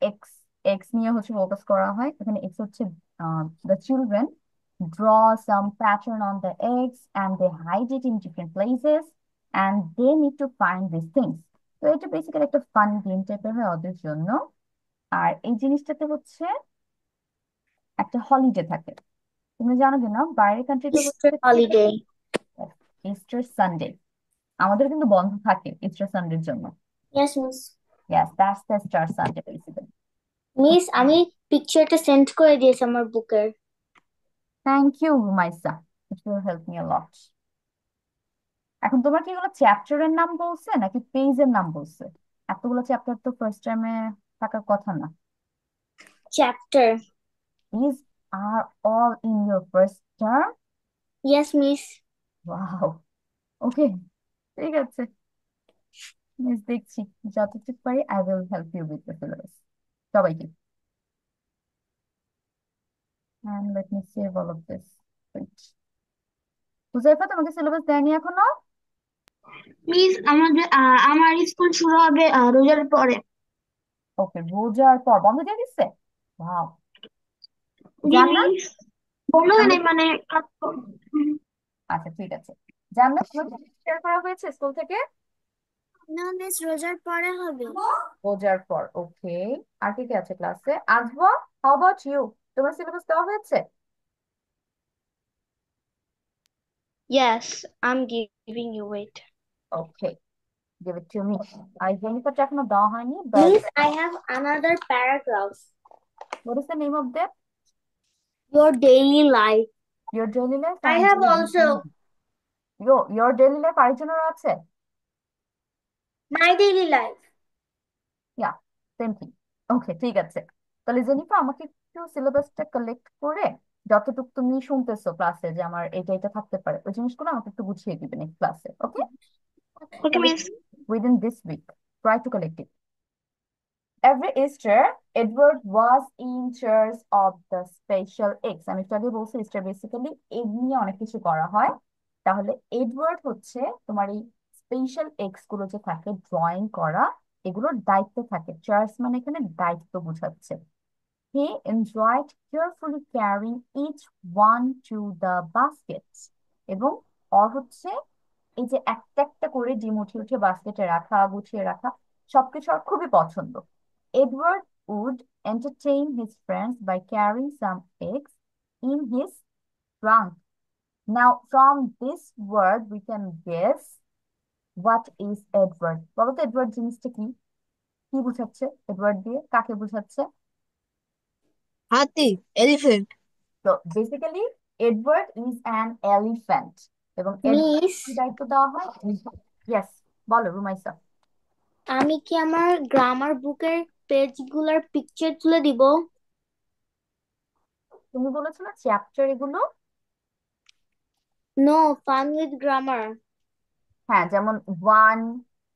এক্স, এক্স নিয়ে হচ্ছে ফোকাস করা হয়। এখানে এক্স হচ্ছে the children draw some pattern on the eggs and they hide it in different places and they need to find these things. তো এটা বেসিক্যালি একটা ফান গেম টাইপের হয় ওদের জন্য। আর এই জিনিসটাতে হচ্ছে একটা হলিডে থাকে। তুমি জানো কি না, বাইরের কান্ট্রিতে Easter হচ্ছে holiday. ইস্টার সানডে, আমাদের কিন্তু বন্ধ থাকে ইস্টার সানডের জন্য। Yes, miss. Yes, that's the Star Sunday basically. Miss আমি পিকচারটা সেন্ড করে দিয়েছি আমার বুকের। Thank you, Rumaisa. It will help me a lot. এখন তোমার কি এগুলো চ্যাপ্টারের নাম বলছে নাকি পেজের নাম বলছে? এতগুলো চ্যাপ্টার তো ফার্স্ট টাইমে থাকার কথা না। Chapter. These are all in your first term? Yes miss. Wow. Okay, ঠিক আছে। মিস দেখছি যতটুকু পারি I will help you with the syllabus. সবাইকে। And let me save all of this. Wait. Huzaifa, তোমাকে সিলেবাস দেয়নি এখনো? মিস আমাদের আমার স্কুল শুরু হবে রোজার পরে। ওকে, রোজার পর বন্ধ দিয়ে দিচ্ছে? ওয়াও। জি জান্নাত, মিস। বন্ধ হয় নাই জান্নাত, মানে আচ্ছা ঠিক আছে। জান্নাত, তোমাকে শেয়ার করা হয়েছে স্কুল থেকে? না মিস, রোজার পরে হবে। রোজার পর, ওকে। আর কি কি আছে ক্লাসে? আসবো, হাউ অ্যাবাউট ইউ? তোমার সিলেবাস দেওয়া হয়েছে? Yes, I'm giving you it. Okay, give it to me. আর জেনিফারটা এখনো দেওয়া হয়নি, but Miss, I have another paragraph. what is the name of that? Your daily life. Your daily life I and have also your daily life আরেকজনেরও আছে? my daily life. Yeah, same thing. Okay, ঠিক আছে। তাহলে জেনিফা আমাকে একটু সিলেবাসটা collect করে যতটুকু তুমি শুনতেছো ক্লাসে যে আমার এটা এটা থাকতে পারে, ওই জিনিসগুলো আমাকে একটু গুছিয়ে দিবে নেক্সট ক্লাসে, ওকে? Okay, তাহলে miss. within this week try to collect it. Every Easter, Edward was in charge of the special eggs. আমি একটু আগে বলছি ইস্টার বেসিক্যালি এগ নিয়ে অনেক কিছু করা হয়। তাহলে এডওয়ার্ড হচ্ছে তোমার এই স্পেশাল এগস গুলো যে থাকে ড্রয়িং করা, এগুলোর দায়িত্বে থাকে। চার্জ মানে এখানে দায়িত্ব বোঝাচ্ছে। He enjoyed carefully carrying each one to the baskets. এবং ওর হচ্ছে এই যে একটা একটা করে ডিম উঠিয়ে উঠিয়ে বাস্কেটে রাখা, গুছিয়ে রাখা, সবকিছু ওর খুবই পছন্দ। Edward would entertain his friends by carrying some eggs in his trunk. Now, from this word, we can guess what is Edward. বলো তো এডওয়ার্ড জিনিসটা কি, কি বোঝাচ্ছে এডওয়ার্ড দিয়ে, কাকে বোঝাচ্ছে? হাতি, এলিফ্যান্ট। তো basically Edward is an elephant, এবং এডওয়ার্ড মিস, কি দায়িত্ব দেওয়া হয়? ইয়েস, বলো রুমাইসা। আমি কি আমার গ্রামার বুকের পেজগুলোর পিকচার তুলে দিব? তুমি বলেছো না চ্যাপ্টার এগুলো? No, fun with grammar. হ্যাঁ, যেমন 1,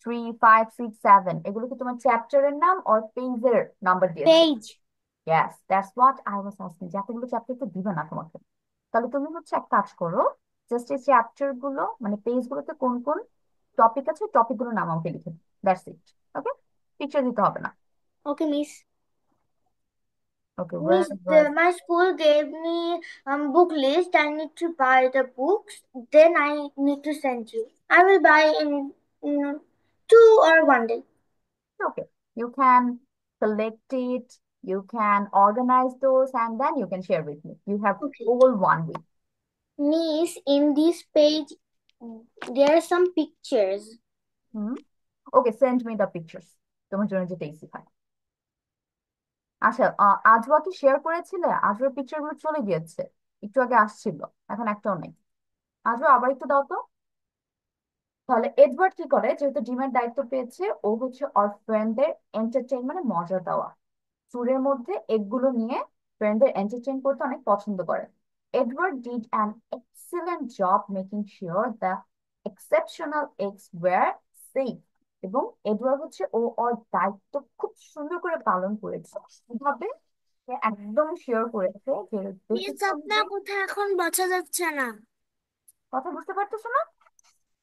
3, 5, 6, 7, এগুলো কি তোমার চ্যাপ্টারের নাম অর পেজের নাম্বার দিয়েছে? Page. Yes, that's what I was asking, যে এতগুলো চ্যাপ্টার তো দিবে না তোমাকে। তাহলে তুমি হচ্ছে এক কাজ করো, জাস্ট এই চ্যাপ্টার গুলো মানে পেজ গুলোতে কোন কোন টপিক আছে, টপিক গুলোর নাম আমাকে লিখে দিও, দ্যাটস ইট। ওকে, পিকচার দিতে হবে না। Okay miss. Okay, Miss, where my school gave me book list. I need to buy the books. Then I need to send you. I will buy in 2 or 1 day. okay, you can collect it, you can organize those, and then you can share with me. You have Okay. all 1 week. Miss, in this page, there are some pictures. Hmm, okay, send me the pictures, তোমার জন্য যেটা easy হয়। আচ্ছা, Ajwa কি share করেছিলে? আজওয়ার picture গুলো চলে গিয়েছে, একটু আগে আসছিল, এখন একটাও নেই। আজওয়া আবার একটু দাও তো। তাহলে এডওয়ার্ড কি করে, যেহেতু ডিমের দায়িত্ব পেয়েছে, ও হচ্ছে ওর ফ্রেন্ডদের এন্টারটেইন মানে মজা দেওয়া, চুরের মধ্যে এগুলো নিয়ে ফ্রেন্ডদের এন্টারটেইন করতে অনেক পছন্দ করে। Edward did an excellent job making sure the exceptional eggs were safe. এবং এডওয়ার্ড হচ্ছে ও ওর দায়িত্ব খুব সুন্দর করে পালন করেছে, কিভাবে সে একদম শিওর করেছে যে মিস, ব্যতিক্রম আপনার যে, কথা এখন বোঝা যাচ্ছে না। কথা বুঝতে পারতেছো না?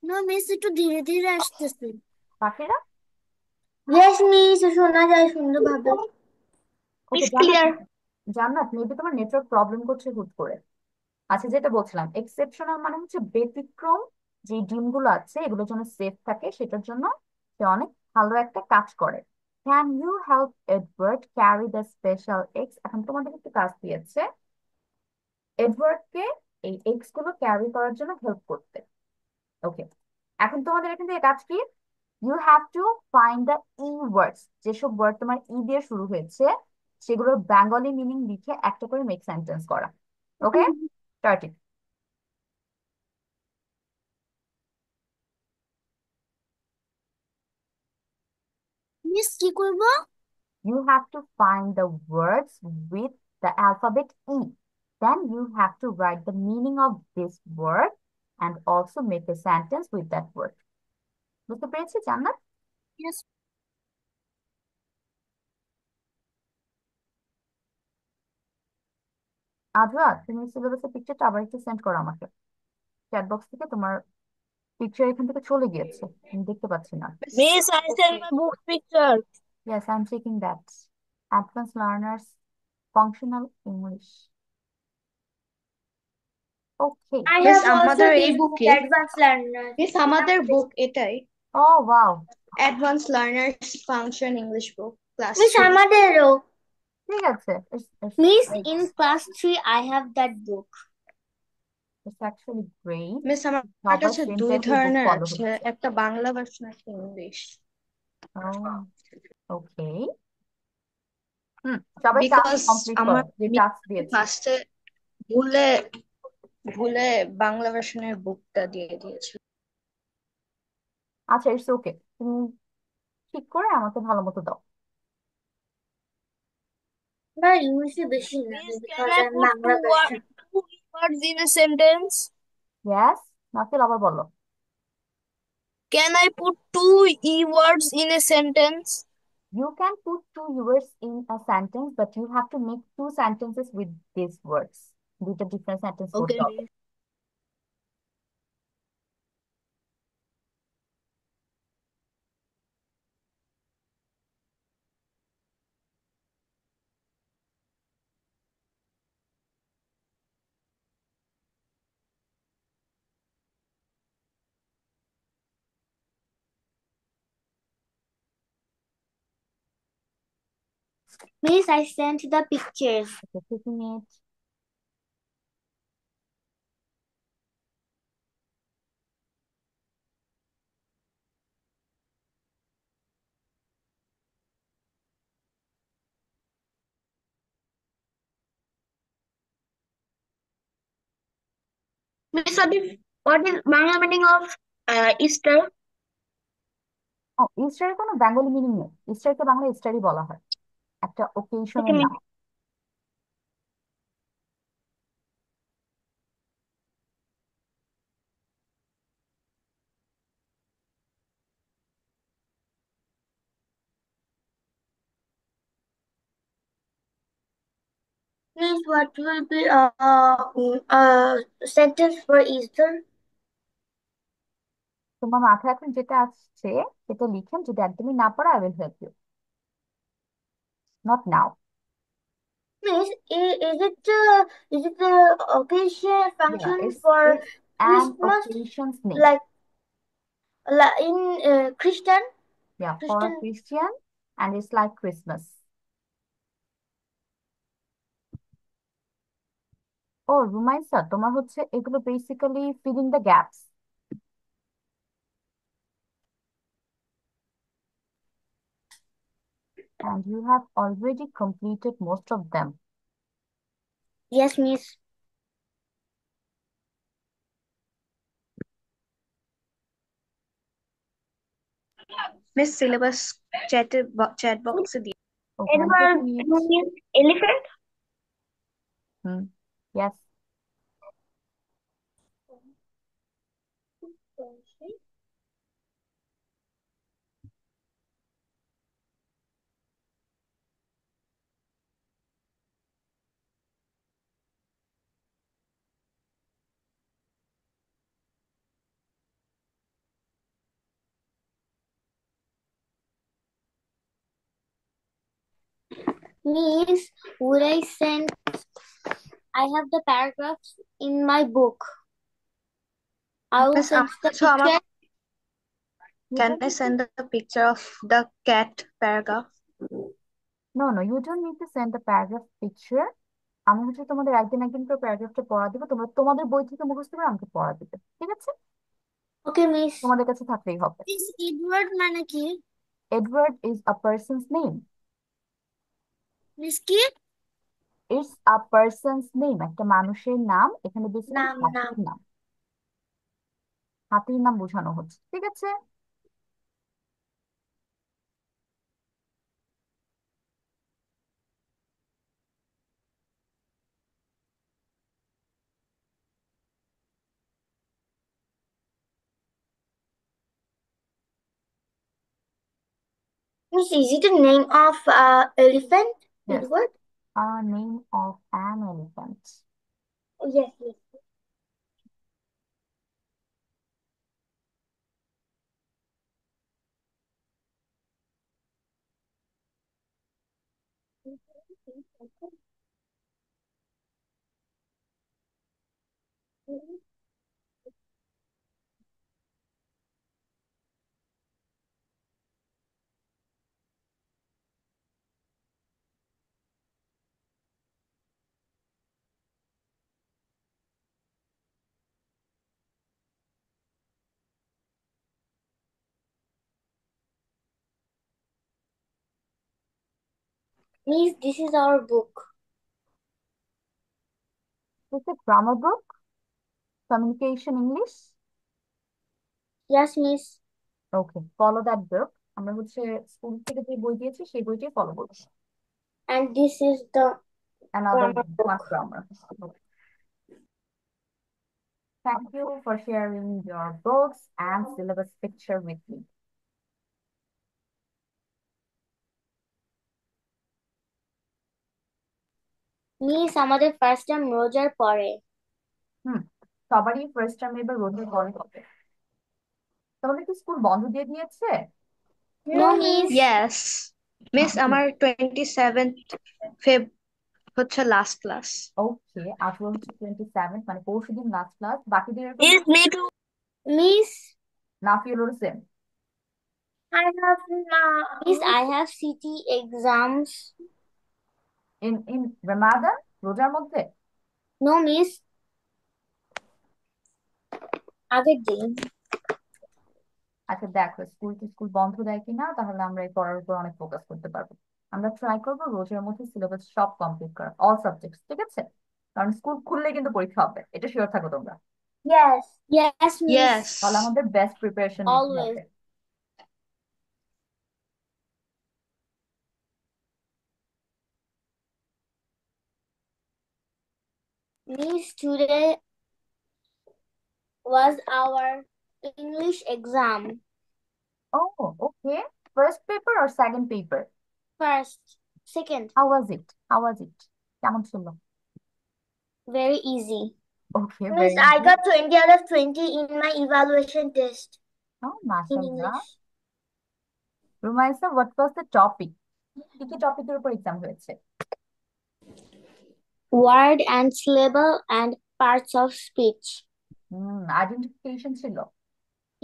নো মিস, একটু ধীরে ধীরে আসতেছে। পাখিরা, ইয়েস মিস, শোনা যায় সুন্দরভাবে। ওকে মিস জান্নাত, ক্লিয়ার। জান্নাত মেবি তোমার নেটওয়ার্ক প্রবলেম করছে হুট করে। আচ্ছা, যেটা বলছিলাম এক্সেপশনাল মানে হচ্ছে ব্যতিক্রম, যে ডিমগুলো আছে এগুলো যেন সেফ থাকে সেটার জন্য সে অনেক ভালো একটা কাজ করে। Can you help Edward carry the special eggs? এখন তোমাদের একটু কাজ দিয়েছে এডওয়ার্ডকে এই এগস গুলো ক্যারি করার জন্য হেল্প করতে। ওকে, এখন তোমাদের এখান থেকে কাজ কি? You have to find the E words, যেসব ওয়ার্ড তোমার ই দিয়ে শুরু হয়েছে সেগুলোর বেঙ্গলি মিনিং লিখে একটা করে মেক সেন্টেন্স করা। ওকে, স্টার্ট ইট। মিস কি করব? You have to find the words with the alphabet E. Then you have to write the meaning of this word and also make a sentence with that word. বুঝতে পেরেছি জান্নাত? Yes. Ajwa, তুমি সিলেবাসের পিকচারটা আবার একটু সেন্ড করো আমাকে। চ্যাট বক্স থেকে তোমার পিকচার এখান থেকে চলে গিয়েছে, আমি দেখতে পাচ্ছি না। Miss, I sent Okay. my book picture. Yes, I'm checking that. Advanced Learners Functional English. Okay. I miss have also আমাদের এই this book, বুকে, Advanced Learner. মিস আমাদের বুক এটাই, Oh, wow. Advance learners function English book class Miss, 3। আমাদেরও। ঠিক আছে, it's Miss, great. in class 3, I have that book. It's actually great. Miss আমার সবার কাছে সেম দুই টাইপের বুক ধরনের ফলো আছে, হচ্ছে। একটা বাংলা ভার্সন একটা ইংলিশ। ওকে, হুম, সবাই টাস্ক বিকজ কমপ্লিট করো, আমার যে টাস্ক দিয়েছি। ফার্স্টে ভুলে ভুলে বাংলা ভার্সনের বুকটা দিয়ে দিয়েছে। আচ্ছা, ইটস ওকে, তুমি ঠিক করে আমাকে ভালো মতো দাও। না, ইংলিশে বেশি না, Miss, can বিকজ I আমি put Bangla version. two words in a sentence? Yes, Nafil আবার বলো। Can I put two E words in a sentence? You can put 2 words in a sentence, but you have to make 2 sentences with these words. দুইটা different sentence Okay, করতে হবে। Miss. Miss, I sent the pictures. Okay, taking it. Miss, what is Bangla meaning of Easter? ও, ইস্টারের কোনো Bengali meaning নেই। ইস্টারকে বাংলা ইস্টারই বলা হয়, একটা Okay, ওকেশনের Miss. নাম। Miss, what will be sentence for Easter? তোমার মাথায় এখন যেটা আসছে সেটা লিখেন, যদি একদমই না পারো I will help you, not now. Miss, is it the occasion Yeah, function it's for it's an Christmas occasion's name. like in Christian? Yeah, for a Christian. Christian, and it's like Christmas. ও রুমাইসা, তোমার হচ্ছে এগুলো basically filling the gaps, and you have already completed most of them. Yes, Miss. Miss syllabus chat box से दिया। Okay, I'm Edward taking it. means elephant. Yes. Miss, would I send? I have the paragraphs in my book. I will Miss, send the so আমার picture. can I send the picture of the cat paragraph? No, you don't need to send the paragraph picture. আমি হচ্ছে তোমাদের একদিন একদিন করে প্যারাগ্রাফটা পড়া দিব, তোমরা তোমাদের বই থেকে মুখস্থ করে আমাকে পড়া দিবে, ঠিক আছে? Okay, Miss. তোমাদের কাছে থাকলেই হবে। This Edward মানে কি? Edward is a person's name. Miss কি? It's a person's name, একটা মানুষের নাম, এখানে বেসিক্যালি নাম নাম। হাতির নাম, হাতির নাম বোঝানো হচ্ছে, ঠিক আছে? Miss, is it the name of elephant? Yes, Edward? a name of an elephant. Oh, yes, yes. Miss, this is our book. It's a grammar book, communication English. Yes, Miss. Okay, follow that book. আমরা হচ্ছে school থেকে যে বই দিয়েছি সেই বইটাই follow করছি। And this is the Another grammar one book. grammar. Thank you for sharing your books and syllabus picture with me. Miss আমাদের ফার্স্ট টাইম রোজার পরে। হুম, সবারই ফার্স্ট টাইম এবার রোদের পরে হবে। তোমাদের কি স্কুল বন্ধ দিয়ে দিয়েছে? No miss. Yes. Miss, আমার 27th Feb হচ্ছে লাস্ট ক্লাস। ওকে, আজ হচ্ছে 27, মানে পরশুদিন লাস্ট ক্লাস। বাকিদের এরকম Yes, me too. মিস নাফিউলোর same. I have Miss, I have city exams. In Ramadan, রোজার মধ্যে? No, miss. আগের দিন। আচ্ছা দেখো, স্কুল কি স্কুল বন্ধ দেয় কিনা, তাহলে আমরা এই পড়ার উপর অনেক ফোকাস করতে পারবো। আমরা ট্রাই করবো রোজার মধ্যে সিলেবাস সব কমপ্লিট করা, অল সাবজেক্টস, ঠিক আছে? কারণ স্কুল খুললে কিন্তু পরীক্ষা হবে, এটা শিওর থাকো তোমরা। Yes. Yes, miss. তাহলে Yes. আমাদের বেস্ট প্রিপারেশন নিতে Always. হবে। Miss, today was our English exam. Oh, okay. First paper আর second paper? First, second, how was it? কেমন ছিল? very easy. Okay, Miss, very I good. got 20 out of 20 in my evaluation test oh, in মাশাআল্লাহ। English. Rumaisa, what was the topic? কি কি টপিকের উপর exam হয়েছে? Word and syllable and parts of speech. Identification ছিল?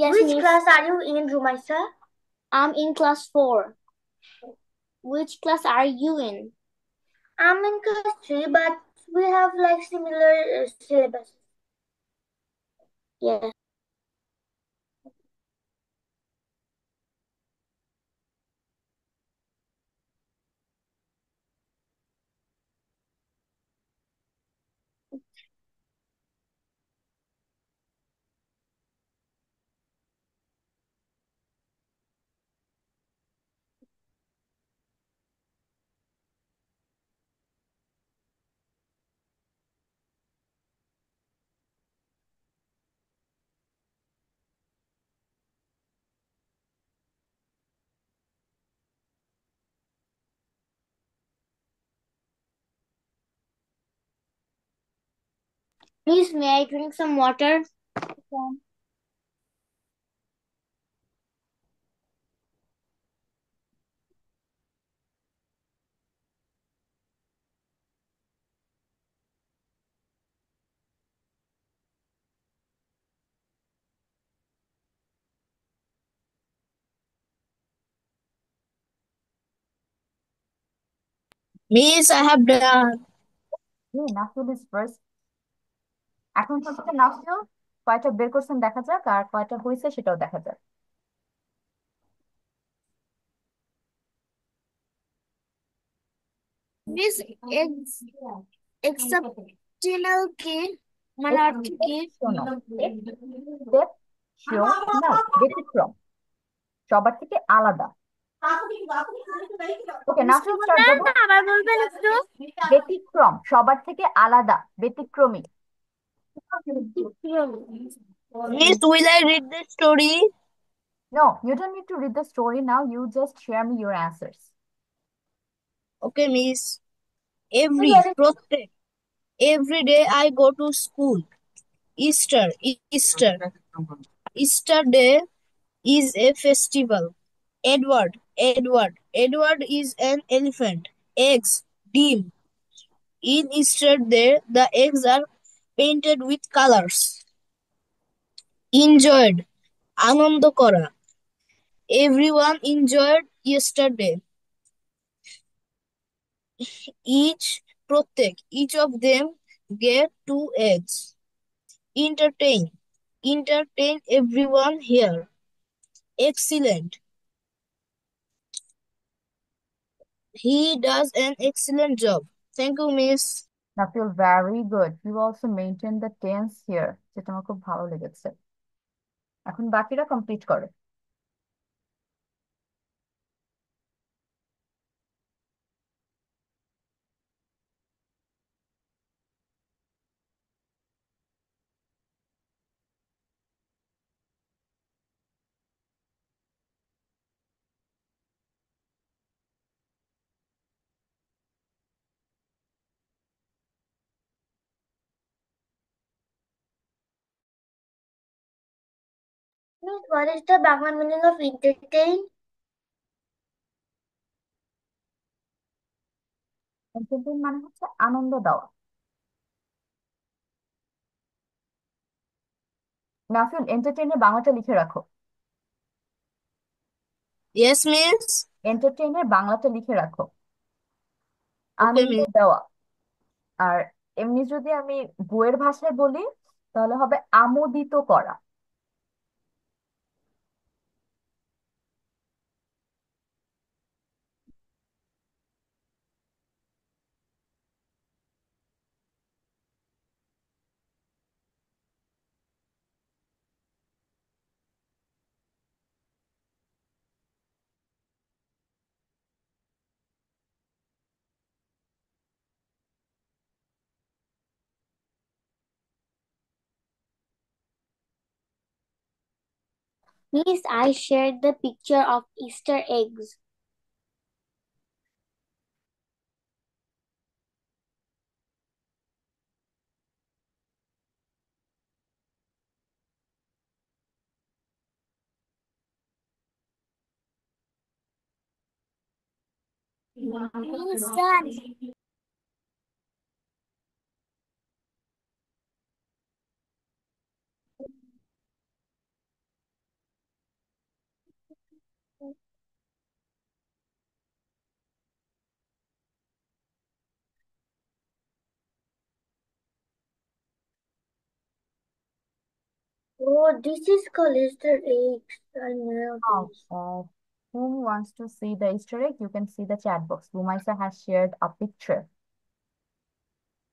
Yes, which miss. Class are you in, Rumaisa? I'm in class 4. Which class are you in? I'm in class 3, but we have like similar syllabus. Yeah. Please, may I drink some water? Miss, I have done. Nafil is first. এখন পর্যন্ত নাফিল কয়টা বের করছেন দেখা যাক, আর কয়টা হয়েছে সেটাও দেখা যাক। Miss, exceptional কি মানে অর্থ কি? শোনো, এক্সেপশনাল ব্যতিক্রম, সবার থেকে আলাদা। ওকে, মিস কি নাফিল স্টার্ট বললেন? দেবো। আবার বলবেন একটু? ব্যতিক্রম, সবার থেকে আলাদা, ব্যতিক্রমী। Miss, will I read the story? No, you don't need to read the story now. You just share me your answers. Okay, Miss. Every day I go to school. Easter. Easter day is a festival. Edward is an elephant. Eggs, dim. In Easter day, the eggs are painted with colors. Enjoyed. আনন্দ করা. Everyone enjoyed yesterday. Each of them get 2 eggs. Entertain. Entertain everyone here. Excellent. He does an excellent job. Thank you, Miss. Now feel very good. You also maintain the tense here, যেটা আমার খুব ভালো লেগেছে। এখন বাকিটা complete করো। Miss, what is the Bangla meaning of entertain? Entertain মানে হচ্ছে আনন্দ দেওয়া। নাফিল, এন্টারটেইনের বাংলাটা লিখে রাখো। Yes, Miss. এন্টারটেইনের বাংলাটা লিখে রাখো। আনন্দ miss. দেওয়া। আর এমনি যদি আমি বইয়ের ভাষায় বলি তাহলে হবে আমোদিত করা। Miss, I shared the picture of Easter eggs. Miss, done. Oh, this is called Easter eggs. I know this. Who wants to see the Easter egg? You can see the chat box. Lumaisa has shared a picture.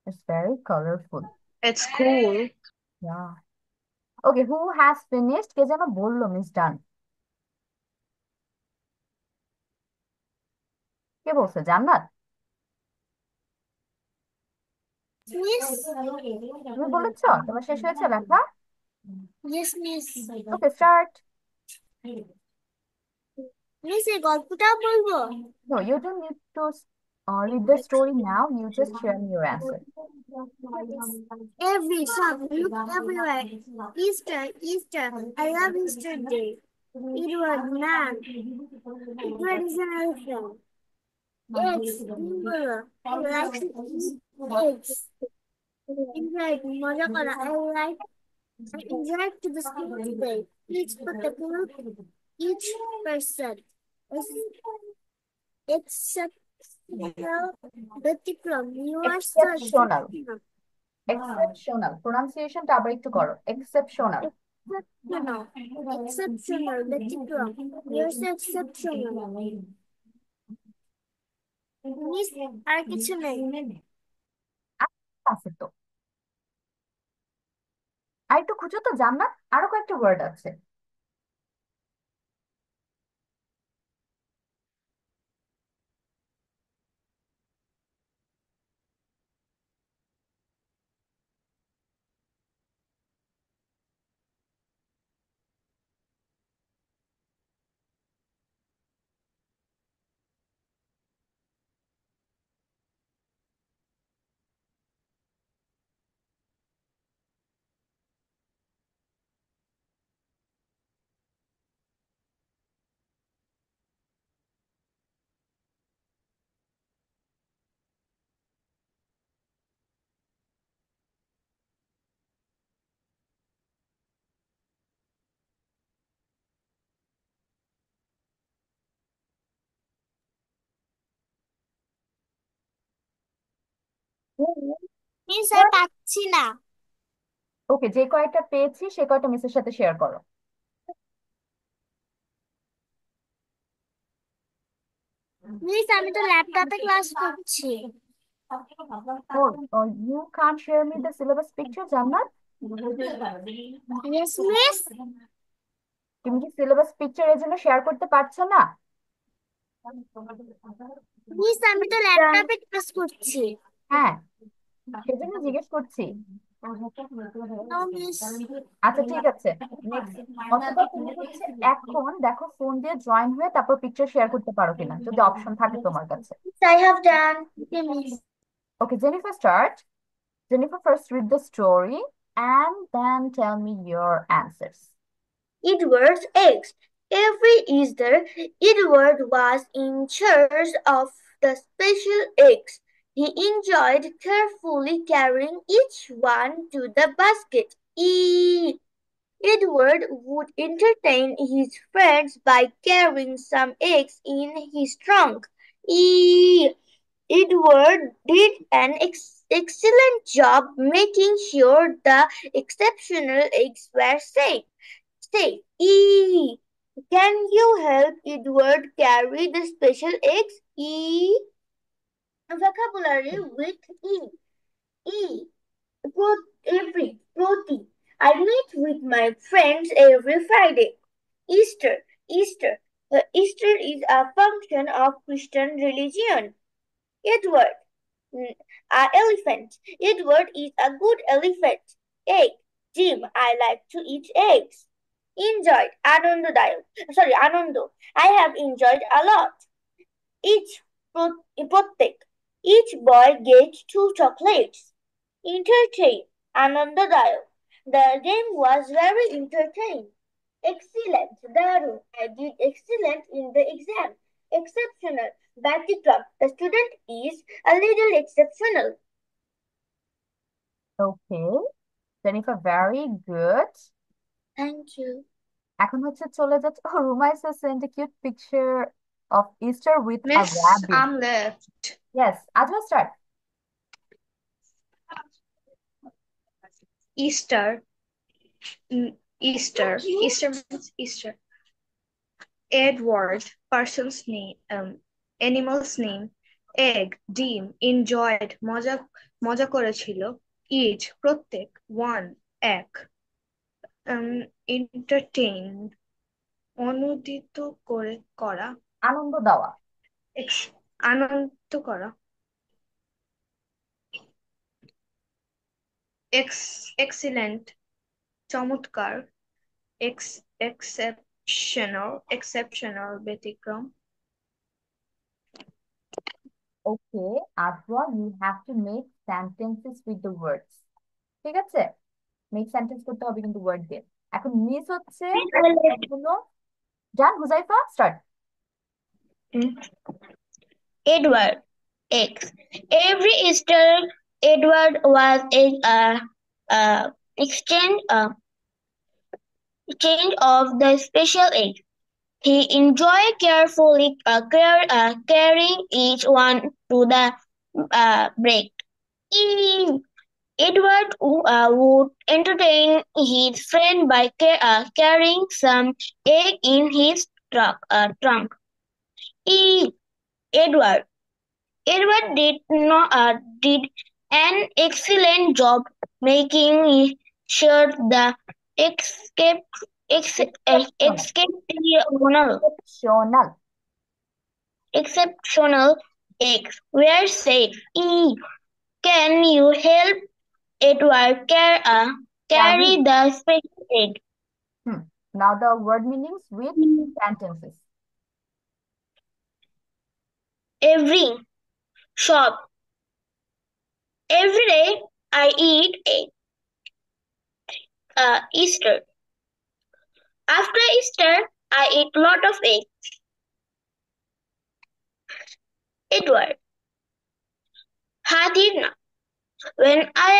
It's very colorful. It's cool. Yeah. Okay, who has finished? কে যেন বললো miss ডান? কে বলছে? জান্নাত? Miss? তুমি বলেছো? তোমার শেষ হয়েছে লেখা? Yes, Miss. ওকে, স্টার্ট। Miss, এই গল্পটা বলবো? No, you don't need to read the story now. You just share me your answer. Every song, look everywhere. Easter, Easter. I love Easter Day. Edward, man. Edward is an elephant. Eggs, singular. I like to eat eggs. Enjoy, মজা করা. I enjoy to the school today. Each particular, each person. Exceptional, ব্যতিক্রম. You are so Exceptional. exceptional. Exceptional. Pronunciation-টা আবার একটু করো। Exceptional. Exceptional. Exceptional, ব্যতিক্রম. You're so exceptional. Miss, আর কিছু নেই. আছে তো। আর একটু খুঁজো তো জান্নাত, আরো কয়েকটা ওয়ার্ড আছে। মিস, আর পাচ্ছি না. ওকে, যে কয়টা পেয়েছি সে কয়টা মিসের সাথে শেয়ার করো। মিস, আমি তো ল্যাপটপে ক্লাস করছি. Oh, you can't share me the syllabus picture, জান্নাত? Yes, miss. তুমি কি সিলেবাস পিকচার এর জন্য শেয়ার করতে পারছো না? মিস, আমি তো ল্যাপটপে ক্লাস করছি. হ্যাঁ, সেজন্য জিজ্ঞেস করছি। No miss. আচ্ছা ঠিক আছে, নেক্সট। অথবা তুমি হচ্ছে এখন দেখো ফোন দিয়ে জয়েন হয়ে তারপর পিকচার শেয়ার করতে পারো কিনা, যদি অপশন থাকে তোমার কাছে। I have done. Okay, miss. Okay, Jennifer, start. Jennifer, first read the story and then tell me your answers. Edward's eggs. Every Easter, Edward was in charge of the special eggs. He enjoyed carefully carrying each one to the basket. Edward would entertain his friends by carrying some eggs in his trunk. Edward did an excellent job making sure the exceptional eggs were safe. Safe. E. Can you help Edward carry the special eggs? E. Vocabulary with E. E. Every protein. I meet with my friends every Friday. Easter. Easter. Easter is a function of Christian religion. Edward. Elephant. Edward is a good elephant. Egg. Jim. I like to eat eggs. Enjoyed. Anandadayak. Sorry, Anando. I have enjoyed a lot. Each প্রত্যেক. Each boy gets 2 chocolates. Entertain. Anandadayak. The game was very entertaining. Excellent. Daru. I did excellent in the exam. Exceptional. ব্যতিক্রম. The student is a little exceptional. Okay, Jennifer, very good. Thank you. এখন হচ্ছে চলে যাচ্ছে Rumaisa sent a cute picture of Easter with a Miss, rabbit. I'm left. Yes, Ajma, start. Easter. Easter. Easter means Easter. Edward, person's name, animal's name. Egg, ডিম, enjoyed, মজা করেছিল. Each, প্রত্যেক. One, এক. Entertain, অনুদিত করা. আনন্দ দেওয়া। আনন্দ করা. Excellent, চমৎকার. Exceptional, ব্যতিক্রম. Okay, Ajwa, you have to make sentences with the words. ঠিক আছে? Make sentence করতে হবে কিন্তু word দিয়ে। এখন মিস হচ্ছে হলো জান Huzaifa start. Edward X. Every Easter, Edward was exchange of the special egg. He enjoyed carefully carrying each one to the break. Edward would entertain his friend by carrying some egg in his trunk. Edward did an excellent job making sure the exceptional eggs were safe. Can you help Edward carry the special egg? Now the word meanings with sentences. Every shop. Every day I eat egg. Easter. After Easter, I eat lot of eggs. Edward. Hadirna. When I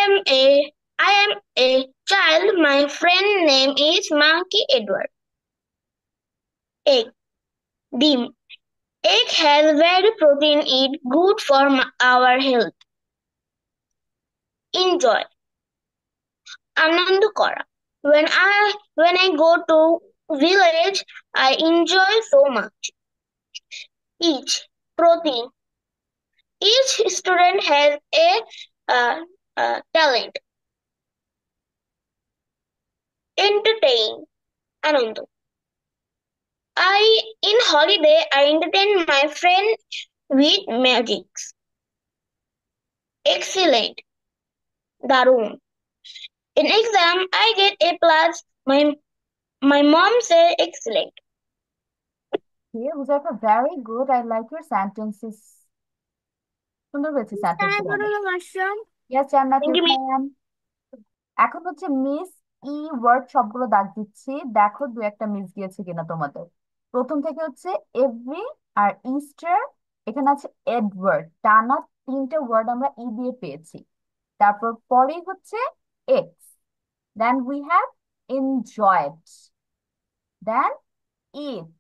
am a child, my friend name is Monkey Edward. Egg. Dim. Egg has very protein. It good for our health. Enjoy. Anand kora. When I go to village, I enjoy so much. Each protein. Each student has a talent. Entertain. Anand. In holiday, I entertain my friend with magics. Excellent. Darun. In exam, I get A plus. My mom said excellent. Okay, Huzaifa, very good. I like your sentences. সুন্দর হয়েছে sentence. Yes, Jannat, you can. এখন হচ্ছে miss word সবগুলো দাগ দিচ্ছি, দেখো দু একটা মিস গিয়েছে কিনা তোমাদের। প্রথম থেকে হচ্ছে এভরি আর ইস্টার, এখানে আছে এডওয়ার্ড, টানা 3টে ওয়ার্ড আমরা দিয়ে পেয়েছি। তারপর পরেই হচ্ছে X, then we have enjoyed, then eat,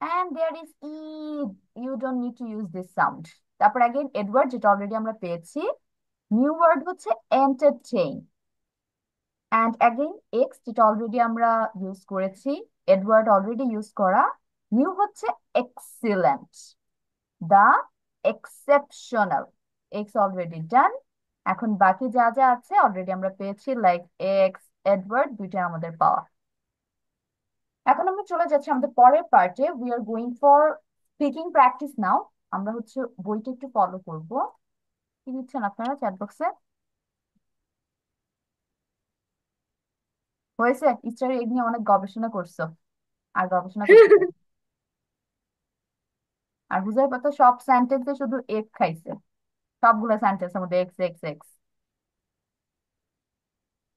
and there is e, you don't need to use this sound. তারপর again এডওয়ার্ড, যেটা অলরেডি আমরা পেয়েছি। নিউ ওয়ার্ড হচ্ছে entertain, and again এক্স, যেটা অলরেডি আমরা ইউজ করেছি, এডওয়ার্ড অলরেডি ইউজ করা। New হচ্ছে এক্সিলেন্ট, দা এক্সেপশনাল, এক্স অলরেডি ডান। এখন বাকি যা যা আছে অলরেডি আমরা পেয়েছি, লাইক এক্স, এডওয়ার্ড, দুইটা আমাদের পাওয়া। এখন আমরা চলে যাচ্ছি আমাদের পরের পার্টে। We are going for speaking practice now. আমরা হচ্ছে বইটা একটু ফলো করব। কি দিচ্ছেন আপনারা চ্যাট বক্সে? হয়েছে? ইস্টার এগ নিয়ে অনেক গবেষণা করছো, আর গবেষণা করতে থাকো। আর বুঝাই পাতো সব সেন্টেন্সে শুধু এগ খাইছে, সবগুলো সেন্টেন্সের মধ্যে এক্স এক্স এক্স।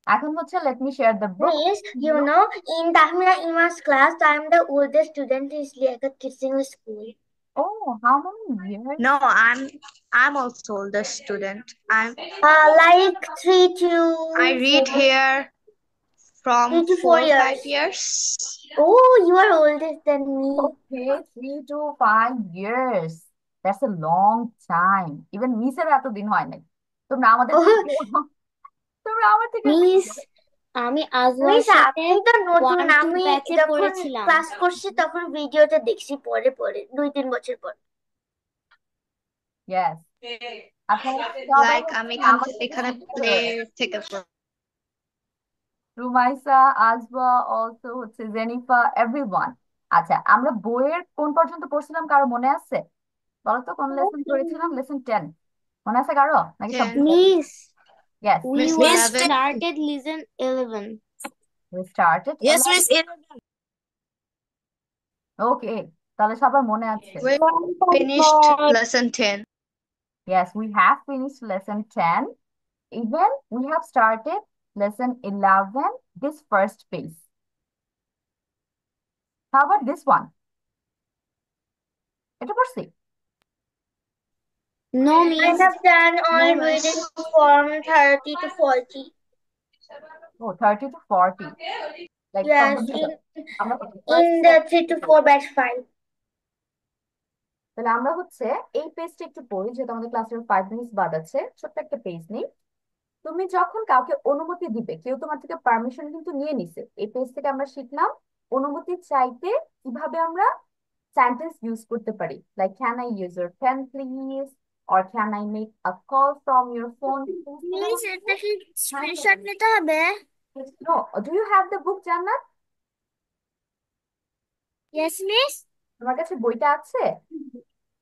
এখন হচ্ছে let me share the book. Miss, you know, in Tahmina Ima's class, I'm the oldest student in Sliaga Kissing School. Oh, how many years? No, I'm also the student. Like 3 to I read 4. here from 3 to 4 4-5 years. years. Oh, you are older than me. Okay, 3 to 5 years. That's a long time. Even মিসের এতদিন হয় নাই। তোমরা আমাদের থেকে তোমরা আমার থেকে Miss, আমি আজওয়ার মিস সাথে আপনি তো নতুন, 1-2 আমি ব্যাচে যখন পড়েছিলাম। ক্লাস করছি তখন ভিডিওটা দেখছি পরে পরে 2-3 বছর পর। Yes. আপনারা Like সবাই আমি আমার এখানে থেকে প্লে থেকে রুমাইসা, আজওয়া, অলসো হচ্ছে জেনিফা, এভরিওয়ান। আচ্ছা, আমরা বইয়ের কোন পর্যন্ত পড়ছিলাম কারো মনে আছে? বলো তো কোন লেসন পড়েছিলাম? লেসন 10 মনে আছে কারো, নাকি সব? Miss, Yes, we Miss were 11. started lesson 11. we started. Yes, Miss. Okay, তাহলে সবার মনে আছে। We finished lesson 10. Yes, we have finished lesson 10. Even we have started lesson 11, this first page. How about this one? এটা পড়ছি? No, I miss. have done only No, miss. reading from 30 to 40. Oh, 30 to 40. Like from Yes, the in আমরা the 3 to 4 batch 5. তাহলে আমরা হচ্ছে এই পেজটা একটু পড়ি, যেহেতু আমাদের ক্লাসের 5 মিনিট বাদ আছে। ছোট্ট একটা পেজ নেই। তুমি যখন কাউকে অনুমতি দিবে, কেউ তোমার থেকে পারমিশন কিন্তু নিয়ে নিছে, এই পেজ থেকে আমরা শিখলাম অনুমতি চাইতে কিভাবে আমরা সেন্টেন্স ইউজ করতে পারি। Like can I use your pen please, or can I make a call from your phone. Miss, এটা কি স্ক্রিনশট নিতে হবে? No, do you have the book Jannat? Yes, miss. তোমার কাছে বইটা আছে?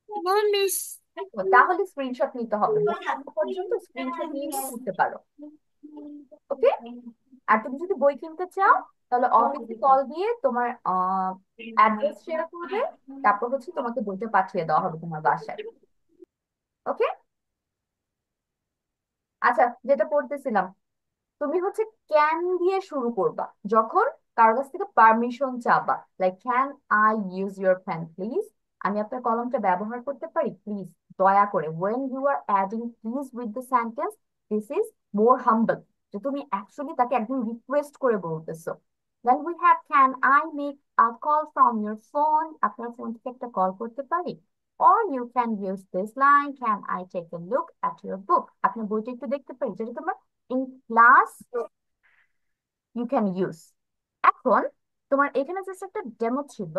No, miss. তাহলে স্ক্রিনশট নিতে হবে, বই পড়া পর্যন্ত স্ক্রিনশট নিয়ে নিয়ে পড়তে পারো। ওকে? আর তুমি যদি বই কিনতে চাও তাহলে অফিসে কল দিয়ে তোমার অ্যাড্রেস শেয়ার করবে, তারপর হচ্ছে তোমাকে বইটা পাঠিয়ে দেওয়া হবে তোমার বাসায়। ওকে? আচ্ছা, যেটা পড়তেছিলাম, তুমি হচ্ছে ক্যান দিয়ে শুরু করবা যখন কারোর কাছ থেকে পারমিশন চাবা। Like can I use your pen please, আমি আপনার কলমটা ব্যবহার করতে পারি প্লিজ, দয়া করে। When you are adding please with the sentence, this is more humble, যে তুমি অ্যাকচুয়ালি তাকে একদম রিকোয়েস্ট করে বলতেছো। Then we have can I make a call from your phone, আপনার ফোন থেকে একটা কল করতে পারি। Or you can use this line, can I take a look at your book? আপনার বইটা একটু দেখতে পারি, যেটা তোমার in class you can use. এখন তোমার এখানে জাস্ট একটা ডেমো ছিল,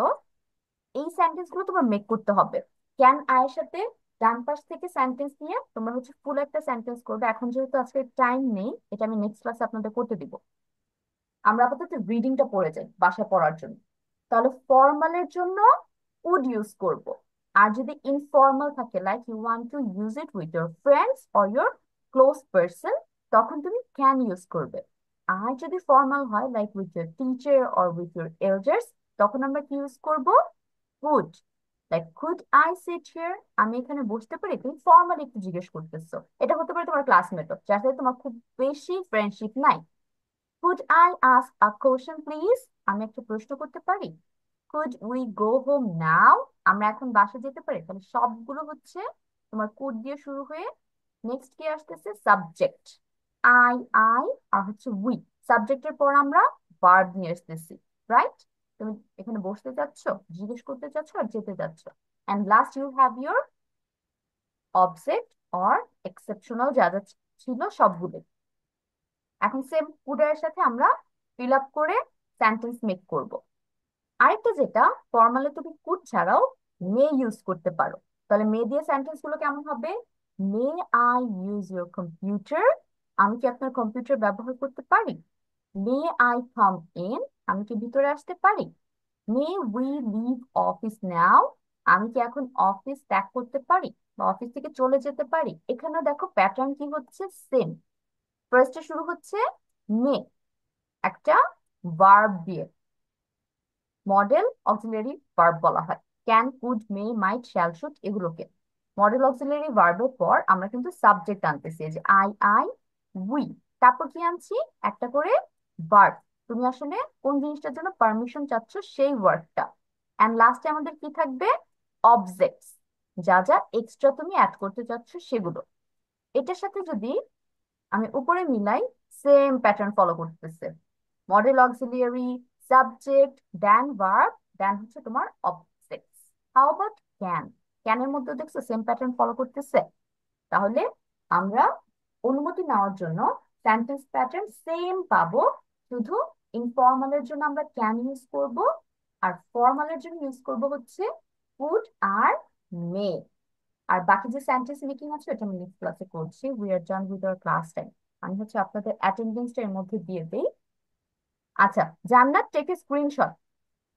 এই সেন্টেন্স গুলো তোমার মেক করতে হবে। ক্যান আই এর সাথে ডান পাশ থেকে সেন্টেন্স নিয়ে তোমরা হচ্ছে ফুল একটা সেন্টেন্স করবে। এখন যেহেতু আজকে টাইম নেই, এটা আমি নেক্সট ক্লাসে আপনাদের করতে দিব। আমরা আপাতত রিডিংটা পড়ে যাই বাসায় পড়ার জন্য। তাহলে ফর্মালের জন্য উড ইউজ করব। আর যদি ইনফর্মাল থাকে, like you want to use it with your friends or your close person, তখন তুমি ক্যান ইউজ করবে। আর যদি ফর্মাল হয়, like with your teacher or with your elders, তখন আমরা কি ইউজ করব? Could. Like could I sit here, আমি এখানে বসতে পারি? তুমি ফর্মালি একটু জিজ্ঞেস করতেছো। এটা হতে পারে তোমার ক্লাসমেটও, যার সাথে তোমার খুব বেশি ফ্রেন্ডশিপ নাই। Could I ask a question, please? আমি একটা প্রশ্ন করতে পারি? Could we go home now? আমরা এখন বাসা যেতে পারি? তাহলে সবগুলো হচ্ছে তোমার could দিয়ে শুরু হয়ে নেক্সট কি আসতেছে? সাবজেক্ট। আই আর হচ্ছে উই। সাবজেক্টের পর আমরা ভার্ব নিয়ে আসতেছি, রাইট? তো তুমি এখানে বসতে চাচ্ছ, জিজ্ঞেস করতে চাচ্ছ আর যেতে চাচ্ছ। And last you have your object or exceptional যা যা ছিল সবগুলো। এখন সেম কুডের সাথে আমরা ফিল আপ করে সেন্টেন্স মেক করব। আরেকটা যেটা, ফর্মালে তুমি কুড ছাড়াও মে ইউজ করতে পারো। তাহলে মে দিয়ে সেন্টেন্স গুলো কেমন হবে? May I use your computer, আমি কি আপনার কম্পিউটার ব্যবহার করতে পারি? মে আই কাম ইন, আমি কি ভিতরে আসতে পারি? মে উই লিভ অফিস নাও, আমি কি এখন অফিস ত্যাগ করতে পারি বা অফিস থেকে চলে যেতে পারি? এখানে দেখো প্যাটার্ন কি হচ্ছে, সেম। ফার্স্টে শুরু হচ্ছে মে, একটা ভার্ব দিয়ে, মডেল অক্সিলারি ভার্ব বলা হয়। Can, could, may, might, shall, should এগুলোকে। মডেল অক্সিলারি ভার্বের পর আমরা কিন্তু সাবজেক্ট আনতেছি, যে আই উই। তারপর কি আনছি? একটা করে ভার্ব। তুমি আসলে কোন জিনিসটার জন্য পারমিশন চাচ্ছ সেই ওয়ার্ডটা। এন্ড লাস্টে আমাদের কি থাকবে? অবজেক্টস, যা যা এক্সট্রা তুমি অ্যাড করতে চাচ্ছ সেগুলো। এটার সাথে যদি আমি উপরে মিলাই, সেম প্যাটার্ন ফলো করতেছে। Modal auxiliary, subject, then verb, then হচ্ছে তোমার অবজেক্টস। How about can? ক্যানের মধ্যে দেখছো সেম প্যাটার্ন ফলো করতেছে। তাহলে আমরা অনুমতি নেওয়ার জন্য সেন্টেন্স প্যাটার্ন সেম পাবো, শুধু ইনফর্মালের জন্য আমরা ক্যান ইউজ করব, আর ফর্মালের জন্য ইউজ করব হচ্ছে কুড আর মে। আর বাকি যে সেন্টেন্স মেকিং আছে এটা আমি নেক্সট ক্লাসে করছি। We are done with our class time. আমি হচ্ছে আপনাদের অ্যাটেন্ডেন্সটা এর মধ্যে দিয়ে দেই। আচ্ছা, জান্নাত, টেক এ স্ক্রিনশট।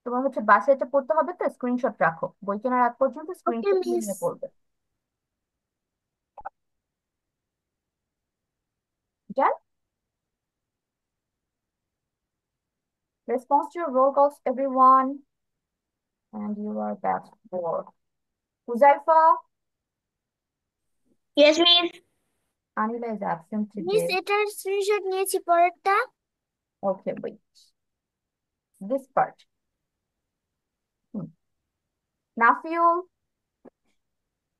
তোমার হচ্ছে বাসায় এটা পড়তে হবে, তো স্ক্রিনশট রাখো, বই কেনার আগ পর্যন্ত Okay, স্ক্রিনশট miss. নিয়ে পড়বে। Done? Response to your roll calls, everyone. And you are batch 4. Huzaifa, Yes, miss. Anila is absent miss today. এটার স্ক্রিনশট নিয়েছি, পরেরটা। Okay, wait. This part. Nafiul,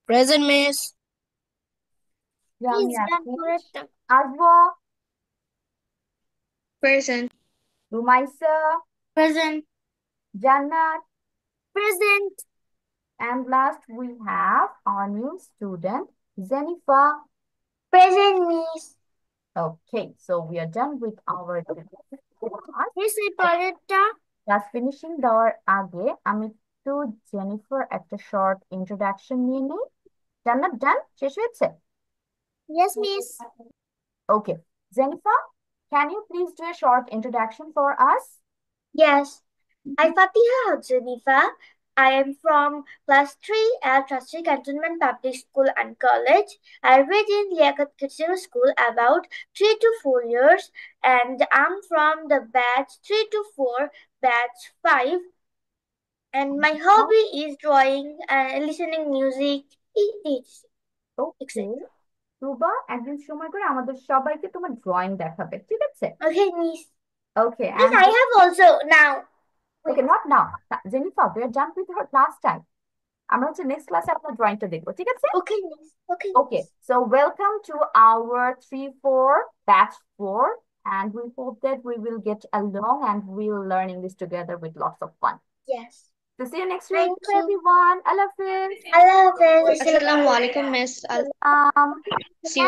Present, miss. Rami please done absent. পরেরটা। Azwa, Present. Rumaisa, present. Jannat, present. and last we have our new student, Zenifa. Present miss. Okay, so we are done with our class. Miss এই পরেরটা। Class finishing দেওয়ার আগে আমি একটু Jennifer একটা short introduction নিয়ে নিই। জান্নাত, ডান? শেষ হয়েছে? Yes miss. Okay. Zenifa, can you please do a short introduction for us? Yes, I'm Fatiha Jenifa. I am from class 3 at Trustee Cantonment Public School and College. I read in Liaquat Kitchen School about 3 to 4 years, and I'm from the batch 3 to 4, batch 5. And my hobby is drawing and listening music, Okay. etc. Ruba, একদিন সময় করে আমাদের সবাইকে তোমার drawing দেখাবে, ঠিক আছে? Okay, miss. Okay, Miss, and I have also now. okay, not now. Zenifa, we are done with her class time. আমরা হচ্ছে নেক্সট ক্লাসে আপনার ড্রয়িংটা দেখবো, ঠিক আছে? Okay, miss. Okay, Okay, so welcome to our 3-4 batch 4, and we hope that we will get along and we'll learn English together with lots of fun. yes. So see you next week, Thank you. everyone. Allah Hafiz. Allah Hafiz. Assalamu alaikum, miss. Um, See you.